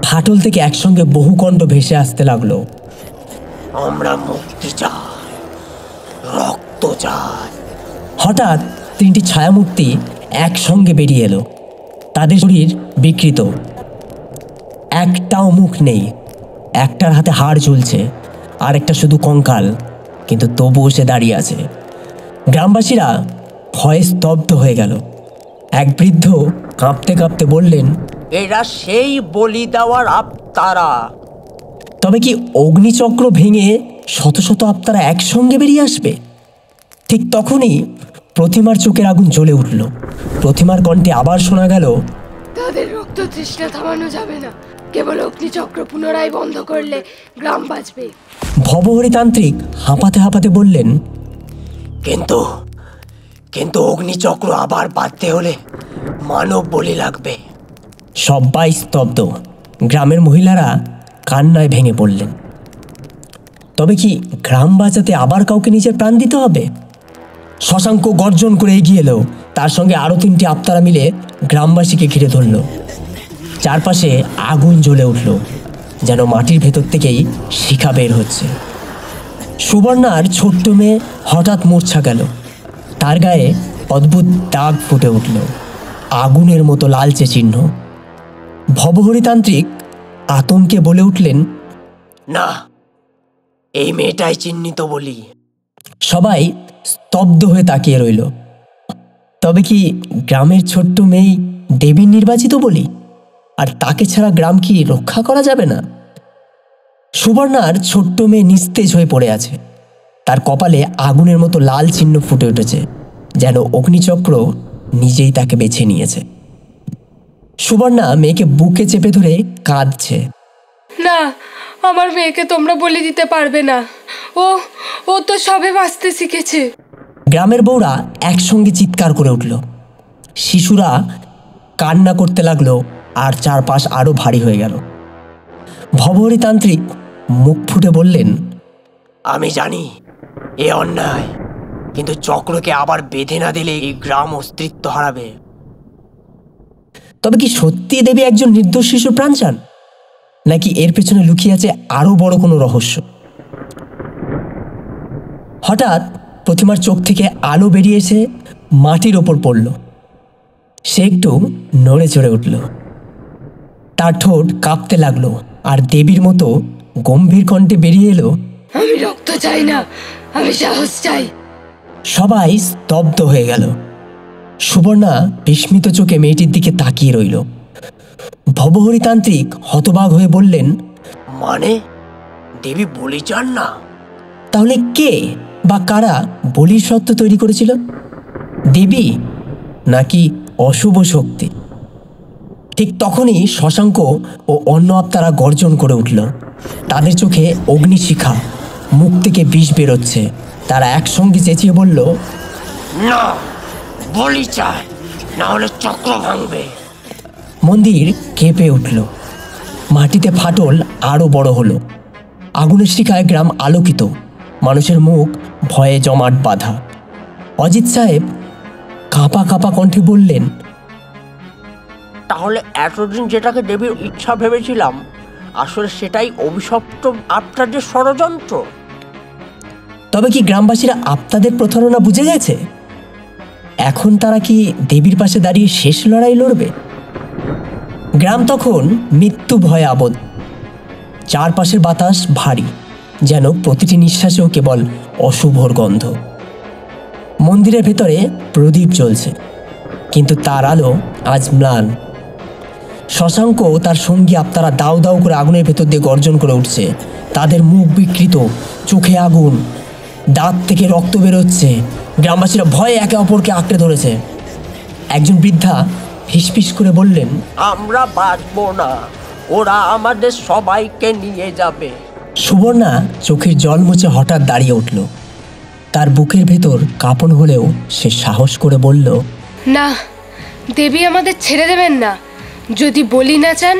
ফাটল থেকে একসঙ্গে বহু কণ্ঠ ভেসে আসতে লাগলো, আমরা মুক্তি চাই, রক্ত চাই। হঠাৎ তিনটি ছায়ামূর্তি একসঙ্গে বেরিয়ে এলো। তাদের শরীর বিকৃত, একটাও মুখ নেই, একটার হাতে হাড় ঝুলছে আর একটা শুধু কঙ্কাল, কিন্তু তবুও সে দাঁড়িয়ে আছে। গ্রামবাসীরা ভয়ে স্তব্ধ হয়ে গেল। এক বৃদ্ধ কাঁপতে কাঁপতে বললেন, এরা সেই বলি দেওয়ার আত্মারা। তবে কি অগ্নিচক্র ভেঙে শত শত আত্মারা একসঙ্গে বেরিয়ে আসবে? ঠিক তখনই প্রতিমার চোখের আগুন জ্বলে উঠল। প্রতিমার কণ্ঠে আবার শোনা গেল, তাদের রক্ত তৃষ্ণা থামানো যাবে না, কেবল অগ্নিচক্র পুনরায় বন্ধ করলে গ্রাম বাঁচবে। ভবহরিতান্ত্রিক হাঁপাতে হাঁপাতে বললেন, কিন্তু কিন্তু অগ্নিচক্র আবার বাঁধতে হলে মানব বলি লাগবে। সবাই স্তব্ধ। গ্রামের মহিলারা কান্নায় ভেঙে পড়লেন। তবে কি গ্রাম বাঁচাতে আবার কাউকে নিজের প্রাণ দিতে হবে? শশাঙ্ক গর্জন করে এগিয়ে এলো। তার সঙ্গে আরো তিনটি আত্মারা মিলে গ্রামবাসীকে ঘিরে ধরল। চারপাশে আগুন জ্বলে উঠল, যেন মাটির ভেতর থেকেই শিখা বের হচ্ছে। সুবর্ণার ছোট্ট মেয়ে হঠাৎ মূর্ছা গেল। তার গায়ে অদ্ভুত দাগ ফুটে উঠল, আগুনের মতো লালচে চিহ্ন। ভবহরিতান্ত্রিক আতঙ্কে বলে উঠলেন, না, এই মেয়েটাই চিহ্নিত বলি। সবাই স্তব্ধ হয়ে তাকিয়ে রইল। তবে কি গ্রামের ছোট্ট মেয়ে দেবীর নির্বাচিত বলি? আর তাকে ছাড়া গ্রাম কি রক্ষা করা যাবে না? সুবর্ণার ছোট্ট মেয়ে নিস্তেজ হয়ে পড়ে আছে। তার কপালে আগুনের মতো লাল চিহ্ন ফুটে উঠেছে, যেন অগ্নিচক্র নিজেই তাকে বেছে নিয়েছে। সুবর্ণা মেয়েকে বুকে চেপে ধরে কাঁদছে। না, আমার মেয়েকে তোমরা বলে দিতে পারবে না, ও ও তো সবে বাঁচতে শিখেছে। গ্রামের বউরা একসঙ্গে চিৎকার করে উঠল। শিশুরা কান্না করতে লাগলো, আর চারপাশ আরো ভারী হয়ে গেল। ভবহরিতান্ত্রিক মুখ ফুটে বললেন, আমি জানি এ অন্যায়, কিন্তু চক্রকে আবার বেঁধে না দিলে এই গ্রাম অস্তিত্ব হারাবে। তবে কি সত্যি দেবী একজন নির্দোষ শিশুর প্রাণ চান, নাকি এর পেছনে লুকিয়ে আছে আরো বড় কোনো রহস্য? হঠাৎ প্রতিমার চোখ থেকে আলো বেরিয়ে এসে মাটির ওপর পড়ল। সে একটু নড়ে চড়ে উঠল। তার ঠোঁট কাঁপতে লাগলো, আর দেবীর মতো গম্ভীর কণ্ঠে বেরিয়ে এলো, আমি রক্ত চাই না, আমি সাহস চাই। সবাই স্তব্ধ হয়ে গেল। সুবর্ণা বিস্মিত চোখে মেয়েটির দিকে তাকিয়ে রইল। ভবহরিতান্ত্রিক হতবাক হয়ে বললেন, মানে দেবী বলি চান না? তাহলে কে বা কারা বলির সত্ত্ব তৈরি করেছিল? দেবী নাকি অশুভ শক্তি? ঠিক তখনই শশাঙ্ক ও অন্য আত্মারা গর্জন করে উঠল। তাদের চোখে অগ্নিশিখা, মুখ থেকে বিষ বেরোচ্ছে। তারা একসঙ্গে চেঁচিয়ে বলল, না, বলি চাই, না হলে চক্র ভাঙবে। মন্দির কেঁপে উঠল। মাটিতে ফাটল আরো বড় হলো। আগুনের শিখায় গ্রাম আলোকিত। মানুষের মুখ ভয়ে জমাট বাঁধা। অজিত সাহেব কাঁপা কাঁপা কণ্ঠে বললেন, তাহলে এতদিন যেটাকে দেবীর ইচ্ছা ভেবেছিলাম, আসলে সেটাই অভিশপ্ত আত্মাদের ষড়যন্ত্র। তবে কি গ্রামবাসীরা আত্মাদের প্রতারণা বুঝে গেছে? এখন তারা কি দেবীর পাশে দাঁড়িয়ে শেষ লড়াই লড়বে? গ্রাম তখন মৃত্যু ভয়ে আবদ্ধ। চারপাশের বাতাস ভারী, যেন প্রতিটি নিঃশ্বাসেও কেবল অশুভর গন্ধ। মন্দিরের ভেতরে প্রদীপ জ্বলছে, কিন্তু তার আলো আজ ম্লান। শশাঙ্ক ও তার সঙ্গী আত্মারা দাউ দাউ করে আগুনের ভেতর দিয়ে গর্জন করে উঠছে। তাদের মুখ বিকৃত, চোখে আগুন, দাঁত থেকে রক্ত বেরোচ্ছে। গ্রামবাসীরা ভয়ে একে অপরকে আঁকড়ে ধরেছে। একজন বৃদ্ধা ফিসফিস করে বললেন, আমরা বাঁচবো না, ওরা আমাদের সবাইকে নিয়ে যাবে। সুবর্ণা চোখের জল মুছে হঠাৎ দাঁড়িয়ে উঠল। তার বুকের ভেতর কাঁপন হলেও সে সাহস করে বলল, না, দেবী আমাদের ছেড়ে দেবেন না। যদি বলি না চান,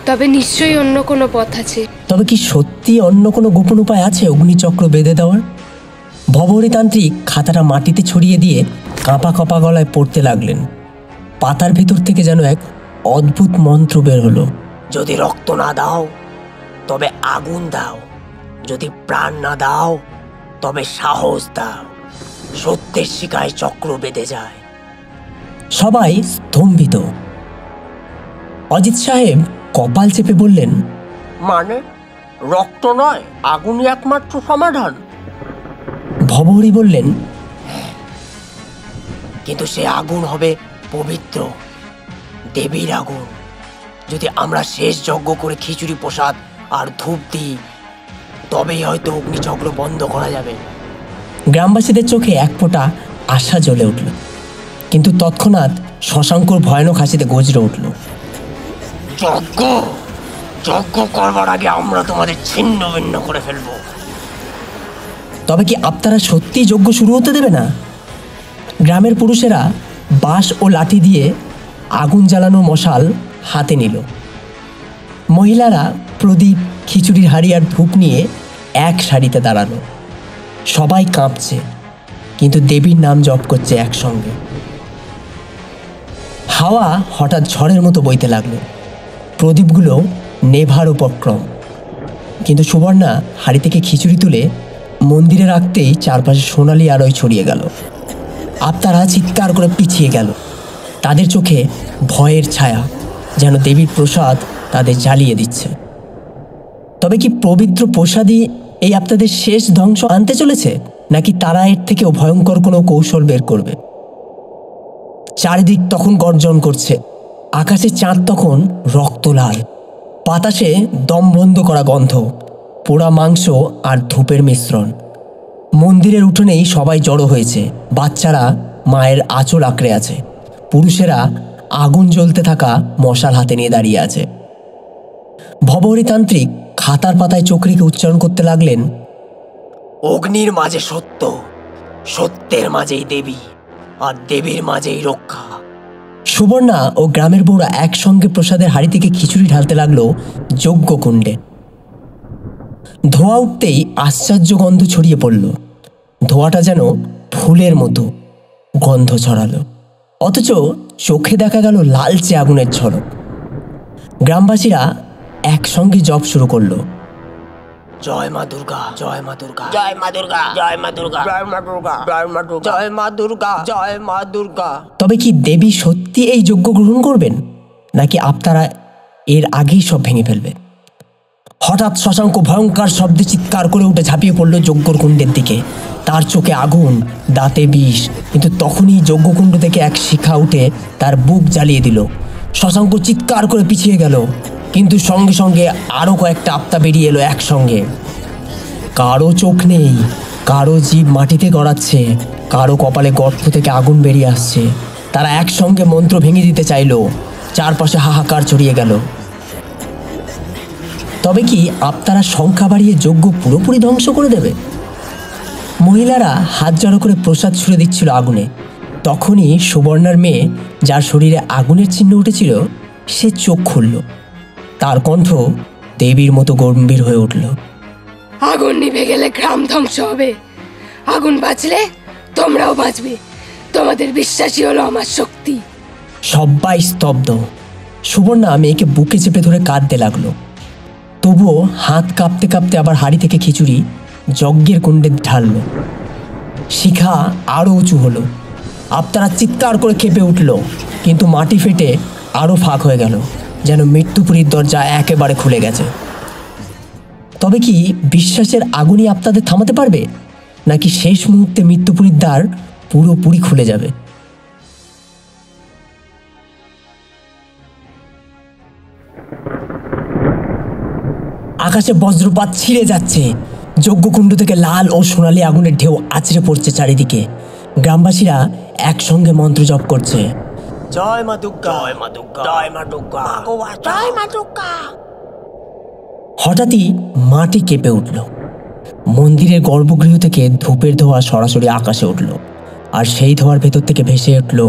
তবে নিশ্চয়ই অন্য কোনো পথ আছে। তবে কি সত্যি অন্য কোনো গোপন উপায় আছে অগ্নিচক্র বেঁধে দেওয়ার? ভবহরিতান্ত্রিক খাতাটা মাটিতে ছড়িয়ে দিয়ে কাঁপা কাঁপা গলায় পড়তে লাগলেন। পাতার ভেতর থেকে যেন এক অদ্ভুত মন্ত্র বের হলো। যদি রক্ত না দাও, তবে আগুন দাও। যদি প্রাণ না দাও, তবে সাহস দাও। সত্যের শিকায় চক্র বেঁধে যায়। সবাই স্তম্ভিত। অজিত সাহেব কপাল চেপে বললেন, মানে রক্ত নয়, আগুনই একমাত্র সমাধান। ভবহরি বললেন, কিন্তু সে আগুন হবে পবিত্র, দেবীর আগুন। যদি আমরা শেষ যজ্ঞ করে খিচুড়ি প্রসাদ আর ধূপ দিই, তবেই হয়তো অগ্নিচক্র বন্ধ করা যাবে। গ্রামবাসীদের চোখে এক ফোঁটা আশা জ্বলে উঠল, কিন্তু তৎক্ষণাৎ শশাঙ্কর ভয়ানক হাসিতে গজরে উঠল। যজ্ঞ যজ্ঞ করবার আগে আমরা তোমাদের ছিন্ন ভিন্ন করে ফেলবো। তবে কি আপনারা সত্যিই যজ্ঞ শুরু হতে দেবে না? গ্রামের পুরুষেরা বাঁশ ও লাঠি দিয়ে আগুন জ্বালানো মশাল হাতে নিল। মহিলারা প্রদীপ, খিচুড়ির হাঁড়ি আর ধূপ নিয়ে এক সারিতে দাঁড়ানো। সবাই কাঁপছে, কিন্তু দেবীর নাম জপ করছে একসঙ্গে। হাওয়া হঠাৎ ঝড়ের মতো বইতে লাগলো। প্রদীপগুলো নেভার উপক্রম, কিন্তু সুবর্ণা হাঁড়ি থেকে খিচুড়ি তুলে মন্দিরে রাখতেই চারপাশে সোনালি আলোয় ছড়িয়ে গেল। আপনারা চিৎকার করে পিছিয়ে গেল। তাদের চোখে ভয়ের ছায়া, যেন দেবীর প্রসাদ তাদের জ্বালিয়ে দিচ্ছে। তবে কি পবিত্র প্রসাদই এই আপনাদের শেষ ধ্বংস আনতে চলেছে, নাকি তারা এর থেকেও ভয়ঙ্কর কোনো কৌশল বের করবে? চারিদিক তখন গর্জন করছে। আকাশে চাঁদ তখন রক্তলাল, বাতাসে দম বন্ধ করা গন্ধ, পোড়া মাংস আর ধূপের মিশ্রণ। মন্দিরের উঠোনেই সবাই জড়ো হয়েছে। বাচ্চারা মায়ের আঁচল আঁকড়ে আছে, পুরুষেরা আগুন জ্বলতে থাকা মশাল হাতে নিয়ে দাঁড়িয়ে আছে। ভবহরি তান্ত্রিক খাতার পাতায় চোখ রেখে উচ্চারণ করতে লাগলেন, অগ্নির মাঝে সত্য, সত্যের মাঝেই দেবী, আর দেবীর মাঝেই রক্ষা। সুবর্ণা ও গ্রামের বউরা একসঙ্গে প্রসাদের হাঁড়ি থেকে খিচুড়ি ঢালতে লাগলো যজ্ঞকুণ্ডে। ধোঁয়া উঠতেই আশ্চর্য গন্ধ ছড়িয়ে পড়ল। ধোঁয়াটা যেন ফুলের মতো গন্ধ ছড়ালো, অথচ চোখে দেখা গেল লালচে আগুনের ঝলক। গ্রামবাসীরা একসঙ্গে জপ শুরু করলো, জয় মা দুর্গা, জয় মা দুর্গা, জয় মা দুর্গা, জয় মা দুর্গা, জয় মা দুর্গা, জয় মা দুর্গা, জয় মা দুর্গা, জয় মা দুর্গা। তবে কি দেবী সত্যি এই যজ্ঞ গ্রহণ করবেন, নাকি আপনারা এর আগেই সব ভেঙে ফেলবে? হঠাৎ শশাঙ্ক ভয়ঙ্কর শব্দে চিৎকার করে উঠে ঝাঁপিয়ে পড়ল যজ্ঞর কুণ্ডের দিকে। তার চোখে আগুন, দাঁতে বিষ, কিন্তু তখনই যজ্ঞকুণ্ড থেকে এক শিখা উঠে তার বুক জ্বালিয়ে দিল। শশাঙ্ক চিৎকার করে পিছিয়ে গেল, কিন্তু সঙ্গে সঙ্গে আরও কয়েকটা আত্মা বেরিয়ে এলো একসঙ্গে। কারো চোখ নেই, কারো জীব মাটিতে গড়াচ্ছে, কারো কপালে গর্ত থেকে আগুন বেরিয়ে আসছে। তারা একসঙ্গে মন্ত্র ভেঙে দিতে চাইল। চারপাশে হাহাকার ছড়িয়ে গেল। তবে কি আপনারা সংখ্যা বাড়িয়ে যজ্ঞ পুরোপুরি ধ্বংস করে দেবে? মহিলারা হাত জড়ো করে প্রসাদ ছুঁড়ে দিচ্ছিল আগুনে। তখনই সুবর্ণার মেয়ে, যার শরীরে আগুনের চিহ্ন উঠেছিল, সে চোখ খুলল। তার কণ্ঠ দেবীর মতো গম্ভীর হয়ে উঠল, আগুন নিভে গেলে গ্রাম ধ্বংস হবে, আগুন বাঁচলে তোমরাও বাঁচবে। তোমাদের বিশ্বাসই হলো আমার শক্তি। সবাই স্তব্ধ। সুবর্ণা মেয়েকে বুকে চেপে ধরে কাঁদতে লাগলো। তবুও হাত কাঁপতে কাঁপতে আবার হাঁড়ি থেকে খিচুড়ি যজ্ঞের কুণ্ডে ঢালল। শিখা আরও উঁচু হলো। আপনারা চিৎকার করে কেঁপে উঠল, কিন্তু মাটি ফেটে আরও ফাঁক হয়ে গেল, যেন মৃত্যুপুরীর দরজা একেবারে খুলে গেছে। তবে কি বিশ্বাসের আগুনই আপনাদের থামাতে পারবে, নাকি শেষ মুহূর্তে মৃত্যুপুরীর দ্বার পুরোপুরি খুলে যাবে? আকাশে বজ্রপাত ছিঁড়ে যাচ্ছে। যজ্ঞকুণ্ড থেকে লাল ও সোনালি আগুনের ঢেউ আছড়ে পড়ছে চারিদিকে। গ্রামবাসীরা একসঙ্গে মন্ত্র জপ করছে, জয় মা দুর্গা, জয় মা দুর্গা, জয় মা দুর্গা, জয় মা দুর্গা। হঠাৎই মাটি কেঁপে উঠল। মন্দিরের গর্ভগৃহ থেকে ধূপের ধোঁয়া সরাসরি আকাশে উঠল, আর সেই ধোঁয়ার ভেতর থেকে ভেসে উঠল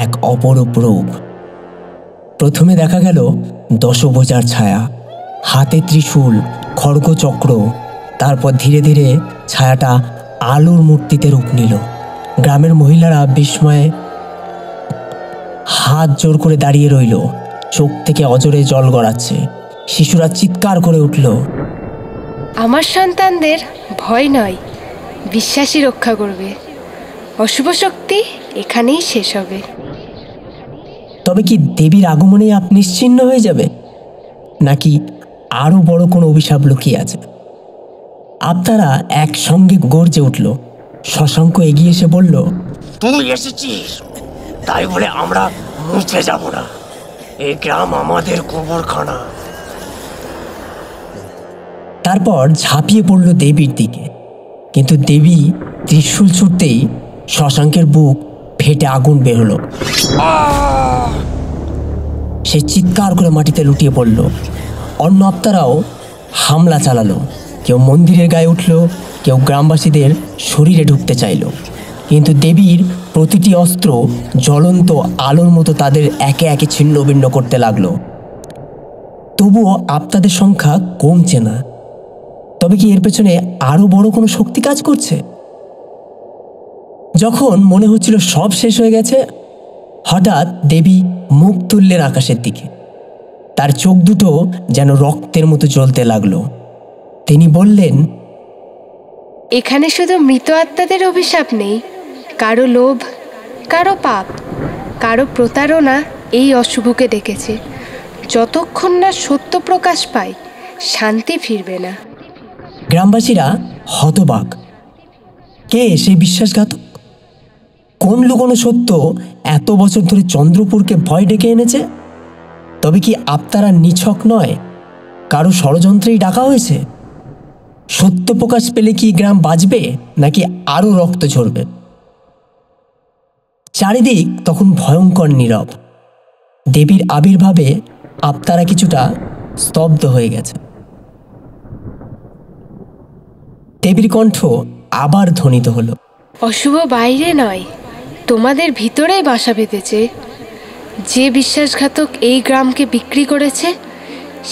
এক অপরূপ রূপ। প্রথমে দেখা গেল দশভুজার ছায়া, হাতে ত্রিশূল, খড়গচক্র। তারপর ধীরে ধীরে ছায়াটা আলোর মূর্তিতে রূপ নিল। গ্রামের মহিলারা বিস্ময়ে হাত জোর করে দাঁড়িয়ে রইল, চোখ থেকে অজরে জল গড়াচ্ছে। শিশুরা চিৎকার করে উঠল, আমার সন্তানদের ভয় নয়, বিশ্বাসই রক্ষা করবে। অশুভ শক্তি এখানেই শেষ হবে। তবে কি দেবীর আগমনে আপনি নিশ্চিহ্ন হয়ে যাবে, নাকি আরো বড় কোনো অভিশাপ লুকিয়ে আছে? আপনারা একসঙ্গে গর্জে উঠল। শশাঙ্ক এগিয়ে এসে বলল, তুই এসেছিস তাই বলে আমরা মুছে যাব না। এই গ্রাম আমাদের কবরখানা। তারপর ঝাঁপিয়ে পড়ল দেবীর দিকে, কিন্তু দেবী ত্রিশূল ছুটতেই শশাঙ্কের বুক ফেটে আগুন বের হলো। সে চিৎকার করে মাটিতে লুটিয়ে পড়ল। অন্য আত্মারাও হামলা চালালো। কেউ মন্দিরের গায়ে উঠল, কেউ গ্রামবাসীদের শরীরে ঢুকতে চাইল, কিন্তু দেবীর প্রতিটি অস্ত্র জ্বলন্ত আলোর মতো তাদের একে একে ছিন্ন ভিন্ন করতে লাগলো। তবুও আত্মাদের সংখ্যা কমছে না। তবে কি এর পেছনে আরো বড় কোনো শক্তি কাজ করছে? যখন মনে হচ্ছিল সব শেষ হয়ে গেছে, হঠাৎ দেবী মুখ তুললেন আকাশের দিকে। তার চোখ দুটো যেন রক্তের মতো জ্বলতে লাগলো। তিনি বললেন, এখানে শুধু মৃত আত্মাদের অভিশাপ নেই, কারো লোভ, কারো পাপ, কারো প্রতারণা এই অশুভকে ডেকেছে। যতক্ষণ না সত্য প্রকাশ পায়, শান্তি ফিরবে না। গ্রামবাসীরা হতবাক। কে সেই বিশ্বাসঘাতক? কোন লুকোনো সত্য এত বছর ধরে চন্দ্রপুরকে ভয় ডেকে এনেছে? তবে কি আত্মারা নিছক নয়, কারো ষড়যন্ত্রেই ডাকা হয়েছে? সত্য প্রকাশ পেলে কি গ্রাম বাঁচবে, নাকি আরো রক্ত ঝরবে? চারিদিক তখন ভয়ঙ্কর নীরব। দেবীর আবির্ভাবে আত্মারা কিছুটা স্তব্ধ হয়ে গেছে। দেবীর কণ্ঠ আবার ধ্বনিত হলো, অশুভ বাইরে নয়, তোমাদের ভিতরেই বাসা বেঁধেছে। যে বিশ্বাসঘাতক এই গ্রামকে বিক্রি করেছে,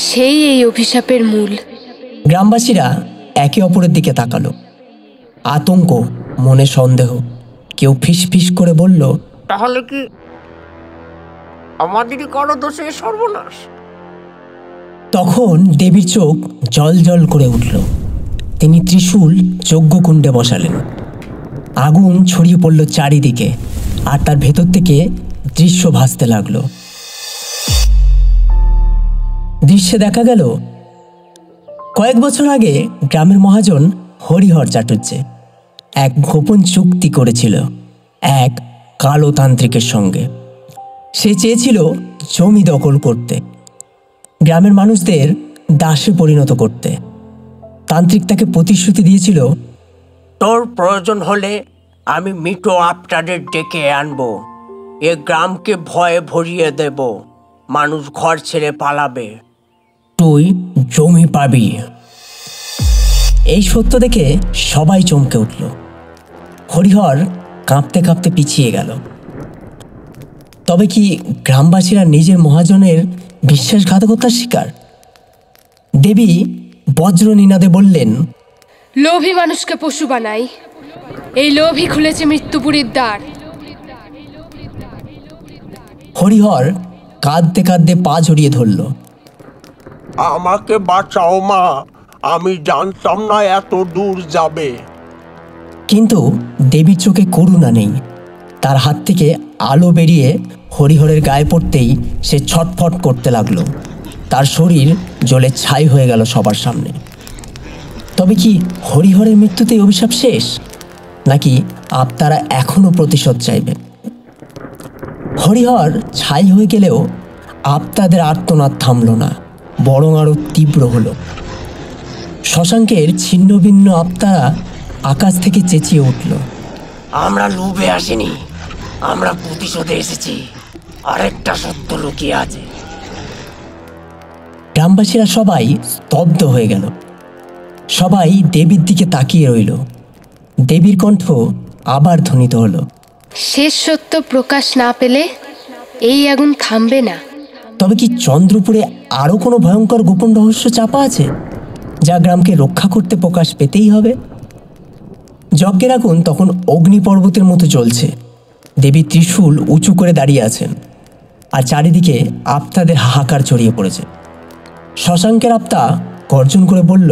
সেই এই অভিশাপের মূল। গ্রামবাসীরা একে অপরের দিকে তাকালো। আতঙ্ক, মনে সন্দেহ। কেউ ফিস ফিস করে বলল, তাহলে কি আমাদেরই কারো দোষে সর্বনাশ? তখন দেবীর চোখ জল জল করে উঠল। তিনি ত্রিশূল যজ্ঞকুণ্ডে বসালেন। আগুন ছড়িয়ে পড়ল চারিদিকে, আর তার ভেতর থেকে দৃশ্য ভাসতে লাগলো। দৃশ্যে দেখা গেল, কয়েক বছর আগে গ্রামের মহাজন হরিহর চাটুর্যে এক গোপন চুক্তি করেছিল এক কালো তান্ত্রিকের সঙ্গে। সে চেয়েছিল জমি দখল করতে, গ্রামের মানুষদের দাসে পরিণত করতে। তান্ত্রিক তাকে প্রতিশ্রুতি দিয়েছিল, তোর প্রয়োজন হলে আমি মৃত আত্মাদের ডেকে আনবো, এ গ্রামকে ভয়ে ভরিয়ে দেব, মানুষ ঘর ছেড়ে পালাবে, তুই জমি পাবি। এই সত্য দেখে সবাই চমকে উঠল। হরিহর কাঁপতে কাঁপতে পিছিয়ে গেল। তবে কি গ্রামবাসীরা নিজের মহাজনের বিশ্বাসঘাতকতার শিকার? দেবী বজ্র নিনাদে বললেন, লোভী মানুষকে পশু বানায়, এই লোভই খুলেছে মৃত্যুপুরীর দ্বার। হরিহর কাঁদতে কাঁদতে পা জড়িয়ে ধরল। আমাকে বাঁচাও মা, আমি জানতাম না এত দূর যাবে। কিন্তু দেবীর চোখে করুণা নেই। তার হাত থেকে আলো বেরিয়ে হরিহরের গায়ে পড়তেই সে ছটফট করতে লাগলো। তার শরীর জ্বলে ছাই হয়ে গেল সবার সামনে। তবে কি হরিহরের মৃত্যুতেই অভিশাপ শেষ, নাকি আত্মারা এখনো প্রতিশোধ চাইবে? হরিহর ছাই হয়ে গেলেও আত্মাদের আর্তনাদ থামল না, বরং আরো তীব্র হলো। শশাঙ্কের ছিন্ন ভিন্ন আত্মারা আকাশ থেকে চেঁচিয়ে উঠল, আমরা লোভে আসিনি, আমরা প্রতিশোধে এসেছি, আরেকটা সত্য লুকিয়ে আছে। গ্রামবাসীরা সবাই স্তব্ধ হয়ে গেল। সবাই দেবীর দিকে তাকিয়ে রইল। দেবীর কণ্ঠ আবার ধ্বনিত হলো, শেষ সত্য প্রকাশ না পেলে এই আগুন থামবে না। তবে কি চন্দ্রপুরে আরো কোনো ভয়ঙ্কর গোপন রহস্য চাপা আছে, যা গ্রামকে রক্ষা করতে প্রকাশ পেতেই হবে? যজ্ঞের আগুন তখন অগ্নি পর্বতের মতো জ্বলছে। দেবী ত্রিশূল উঁচু করে দাঁড়িয়ে আছেন, আর চারিদিকে আত্মাদের হাহাকার ছড়িয়ে পড়েছে। শশাঙ্কের আত্মা গর্জন করে বলল,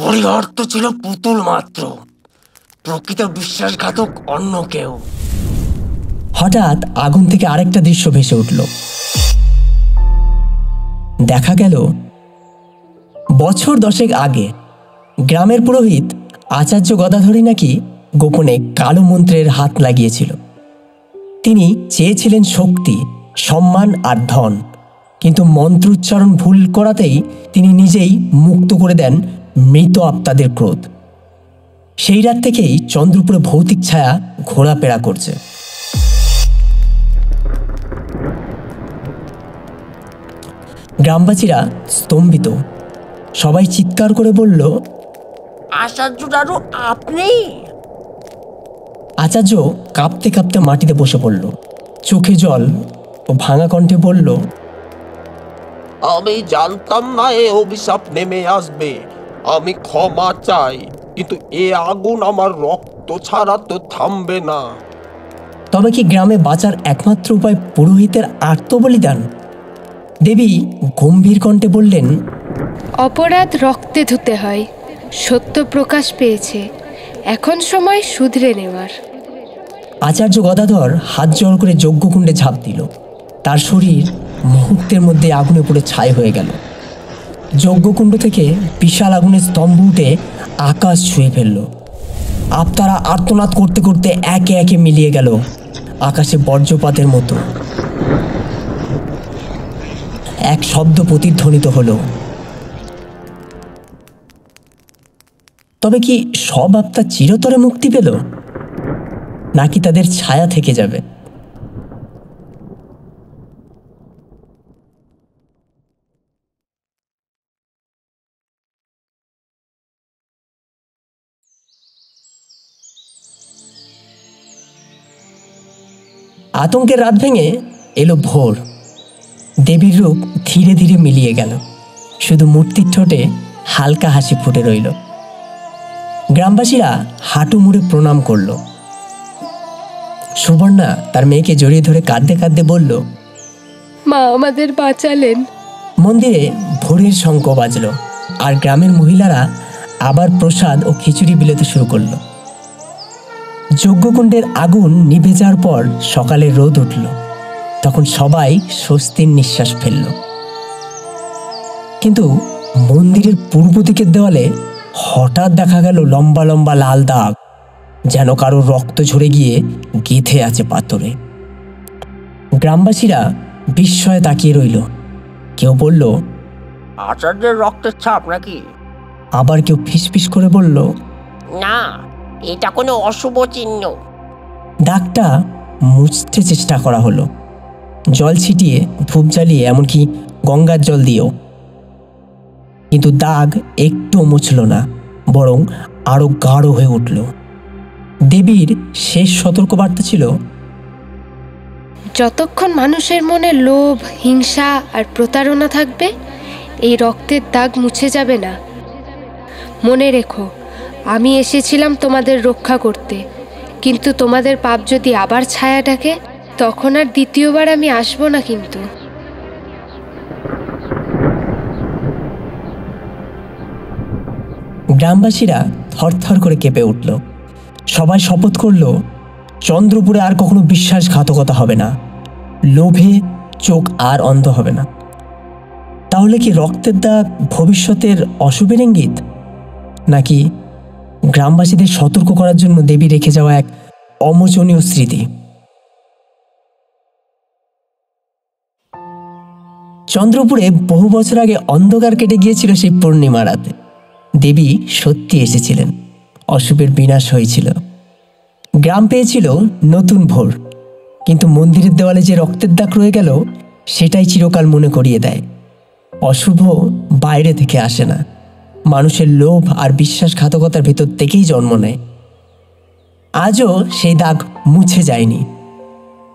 হরিহর তো ছিল পুতুল মাত্র, প্রকৃত বিশ্বাসঘাতক অন্য কেউ। হঠাৎ আগুন থেকে আরেকটা দৃশ্য ভেসে উঠল। দেখা গেল বছর 10 আগে গ্রামের পুরোহিত আচার্য গদাধরই নাকি গোপনে কালো মন্ত্রের হাত লাগিয়েছিল। তিনি চেয়েছিলেন শক্তি, সম্মান আর ধন, কিন্তু মন্ত্রোচ্চারণ ভুল করাতেই তিনি নিজেই মুক্ত করে দেন মৃত আত্মাদের ক্রোধ। সেই রাত থেকেই চন্দ্রপুরে ভৌতিক ছায়া ঘোরাফেরা করছে। গ্রামবাসীরা স্তম্ভিত, সবাই চিৎকার করে বলল, আচার্য দাদু আপনি? আচার্য কাঁপতে কাঁপতে মাটিতে বসে পড়ল, চোখে জল ও ভাঙা কণ্ঠে বলল, আমি জানতাম না এ অভিশাপ নেমে আসবে। আমি ক্ষমা চাই, কিন্তু এ আগুন আমার রক্ত ছাড়া তো থামবে না। তবে কি গ্রামে বাঁচার একমাত্র উপায় পুরোহিতের আত্মবলিদান? দেবী গম্ভীর কণ্ঠে বললেন, অপরাধ রক্তে ধুতে হয়। সত্য প্রকাশ পেয়েছে, এখন সময় শুধরে নেওয়ার। আচার্য গদাধর হাত জোড় করে যজ্ঞকুণ্ডে ঝাঁপ দিল। তার শরীর মুহূর্তের মধ্যে আগুনে পুড়ে ছাই হয়ে গেল। যজ্ঞকুণ্ড থেকে বিশাল আগুনের স্তম্ভ উঠে আকাশ ছুঁয়ে ফেলল। আত্মারা আর্তনাদ করতে করতে একে একে মিলিয়ে গেল আকাশে বজ্রপাতের মতো। এক শব্দ প্রতিধ্বনিত হলো। তবে কি সব আত্মা চিরতরে মুক্তি পেল, নাকি তাদের ছায়া থেকে যাবে? আতঙ্কের রাত ভেঙে এলো ভোর। দেবীর রূপ ধীরে ধীরে মিলিয়ে গেল, শুধু মূর্তির ঠোঁটে হালকা হাসি ফুটে রইল। গ্রামবাসীরা হাঁটু মুড়ে প্রণাম করল। সুবর্ণা তার মেয়েকে জড়িয়ে ধরে কাঁদতে কাঁদতে বলল, মা আমাদের বাঁচালেন। মন্দিরে ভোরের শঙ্খ বাজল, আর গ্রামের মহিলারা আবার প্রসাদ ও খিচুড়ি বিলোতে শুরু করল। যজ্ঞকুণ্ডের আগুন নিভে যাওয়ার পর সকালে রোদ উঠল। তখন সবাই স্বস্তির নিঃশ্বাস ফেলল। কিন্তু মন্দিরের পূর্ব দিকের দেওয়ালে হঠাৎ দেখা গেল লম্বা লম্বা লাল দাগ, যেন কারো রক্ত ঝরে গিয়ে গেঁথে আছে পাথরে। গ্রামবাসীরা বিস্ময়ে তাকিয়ে রইল। কেউ বলল, আচার্যের রক্তের ছাপ নাকি? আবার কেউ ফিসফিস করে বলল, না, এটা কোনো অশুভ চিহ্ন। দাগটা মুছতে চেষ্টা করা হলো, জল ছিটিয়ে, ধূপ জ্বালিয়ে, এমনকি গঙ্গার জল দিয়েও, কিন্তু দাগ একটু মুছল না, বরং আরো গাঢ় হয়ে উঠল। দেবীর শেষ সতর্কবার্তা ছিল, যতক্ষণ মানুষের মনে লোভ, হিংসা আর প্রতারণা থাকবে, এই রক্তের দাগ মুছে যাবে না। মনে রেখো, আমি এসেছিলাম তোমাদের রক্ষা করতে, কিন্তু তোমাদের পাপ যদি আবার ছায়া ডাকে, তখন আর দ্বিতীয়বার আমি আসবো না। কিন্তু গ্রামবাসীরা থরথর করে কেঁপে উঠল। সবাই শপথ করল, চন্দ্রপুরে আর কখনো বিশ্বাসঘাতকতা হবে না, লোভে চোখ আর অন্ধ হবে না। তাহলে কি রক্তের দাগ ভবিষ্যতের অশুভের ইঙ্গিত, নাকি গ্রামবাসীদের সতর্ক করার জন্য দেবী রেখে যাওয়া এক অমোচনীয় স্মৃতি? চন্দ্রপুরে বহু বছর আগে অন্ধকার কেটে গিয়েছিল সেই পূর্ণিমা রাতে। দেবী সত্যি এসেছিলেন, অশুভের বিনাশ হয়েছিল, গ্রাম পেয়েছিল নতুন ভোর। কিন্তু মন্দিরের দেওয়ালে যে রক্তের দাগ রয়ে গেল, সেটাই চিরকাল মনে করিয়ে দেয়, অশুভ বাইরে থেকে আসে না, মানুষের লোভ আর বিশ্বাসঘাতকতার ভেতর থেকেই জন্ম নেয়। আজও সেই দাগ মুছে যায়নি।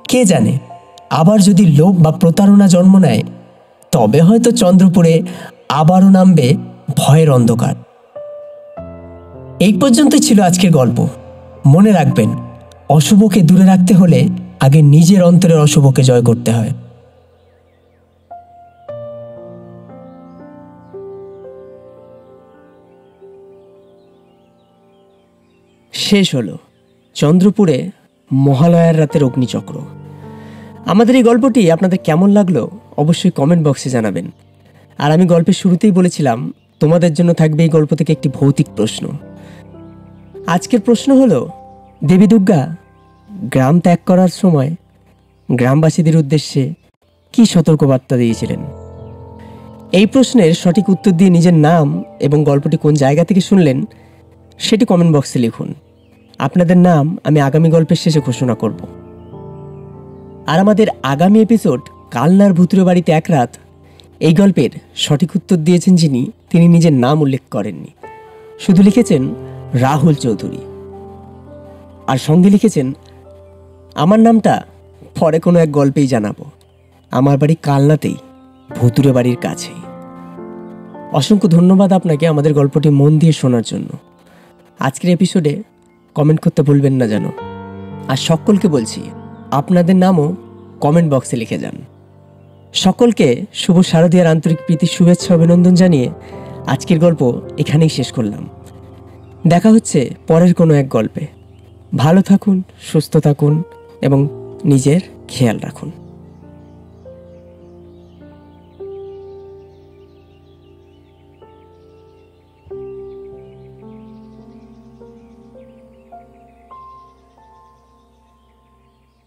কে জানে, আবার যদি লোভ বা প্রতারণা জন্ম নেয়, তবে হয়তো চন্দ্রপুরে আবারও নামবে ভয়ের অন্ধকার। এই পর্যন্তই ছিল আজকের গল্প। মনে রাখবেন, অশুভকে দূরে রাখতে হলে আগে নিজের অন্তরের অশুভকে জয় করতে হয়। শেষ হলো চন্দ্রপুরে মহালয়ার রাতের অগ্নিচক্র। আমাদের এই গল্পটি আপনাদের কেমন লাগলো অবশ্যই কমেন্ট বক্সে জানাবেন। আর আমি গল্পের শুরুতেই বলেছিলাম তোমাদের জন্য থাকবে এই গল্প থেকে একটি ভৌতিক প্রশ্ন। আজকের প্রশ্ন হলো, দেবী দুর্গা গ্রাম ত্যাগ করার সময় গ্রামবাসীদের উদ্দেশ্যে কি সতর্কবার্তা দিয়েছিলেন? এই প্রশ্নের সঠিক উত্তর দিয়ে নিজের নাম এবং গল্পটি কোন জায়গা থেকে শুনলেন সেটি কমেন্ট বক্সে লিখুন। আপনাদের নাম আমি আগামী গল্পের শেষে ঘোষণা করব। আর আমাদের আগামী এপিসোড কালনার ভুতুরে বাড়িতে এক রাত, এই গল্পের সঠিক উত্তর দিয়েছেন যিনি, তিনি নিজের নাম উল্লেখ করেননি, শুধু লিখেছেন রাহুল চৌধুরী। আর সঙ্গে লিখেছেন, আমার নামটা পরে কোনো এক গল্পেই জানাবো। আমার বাড়ি কালনাতেই, ভুতুরে বাড়ির কাছেই। অসংখ্য ধন্যবাদ আপনাকে আমাদের গল্পটি মন দিয়ে শোনার জন্য। আজকের এপিসোডে কমেন্ট করতে ভুলবেন না যেন। আর সকলকে বলছি, আপনাদের নামও কমেন্ট বক্সে লিখে যান। সকলকে শুভ শারদীয়ার আন্তরিক প্রীতি শুভেচ্ছা অভিনন্দন জানিয়ে আজকের গল্প এখানেই শেষ করলাম। দেখা হচ্ছে পরের কোনো এক গল্পে। ভালো থাকুন, সুস্থ থাকুন এবং নিজের খেয়াল রাখুন।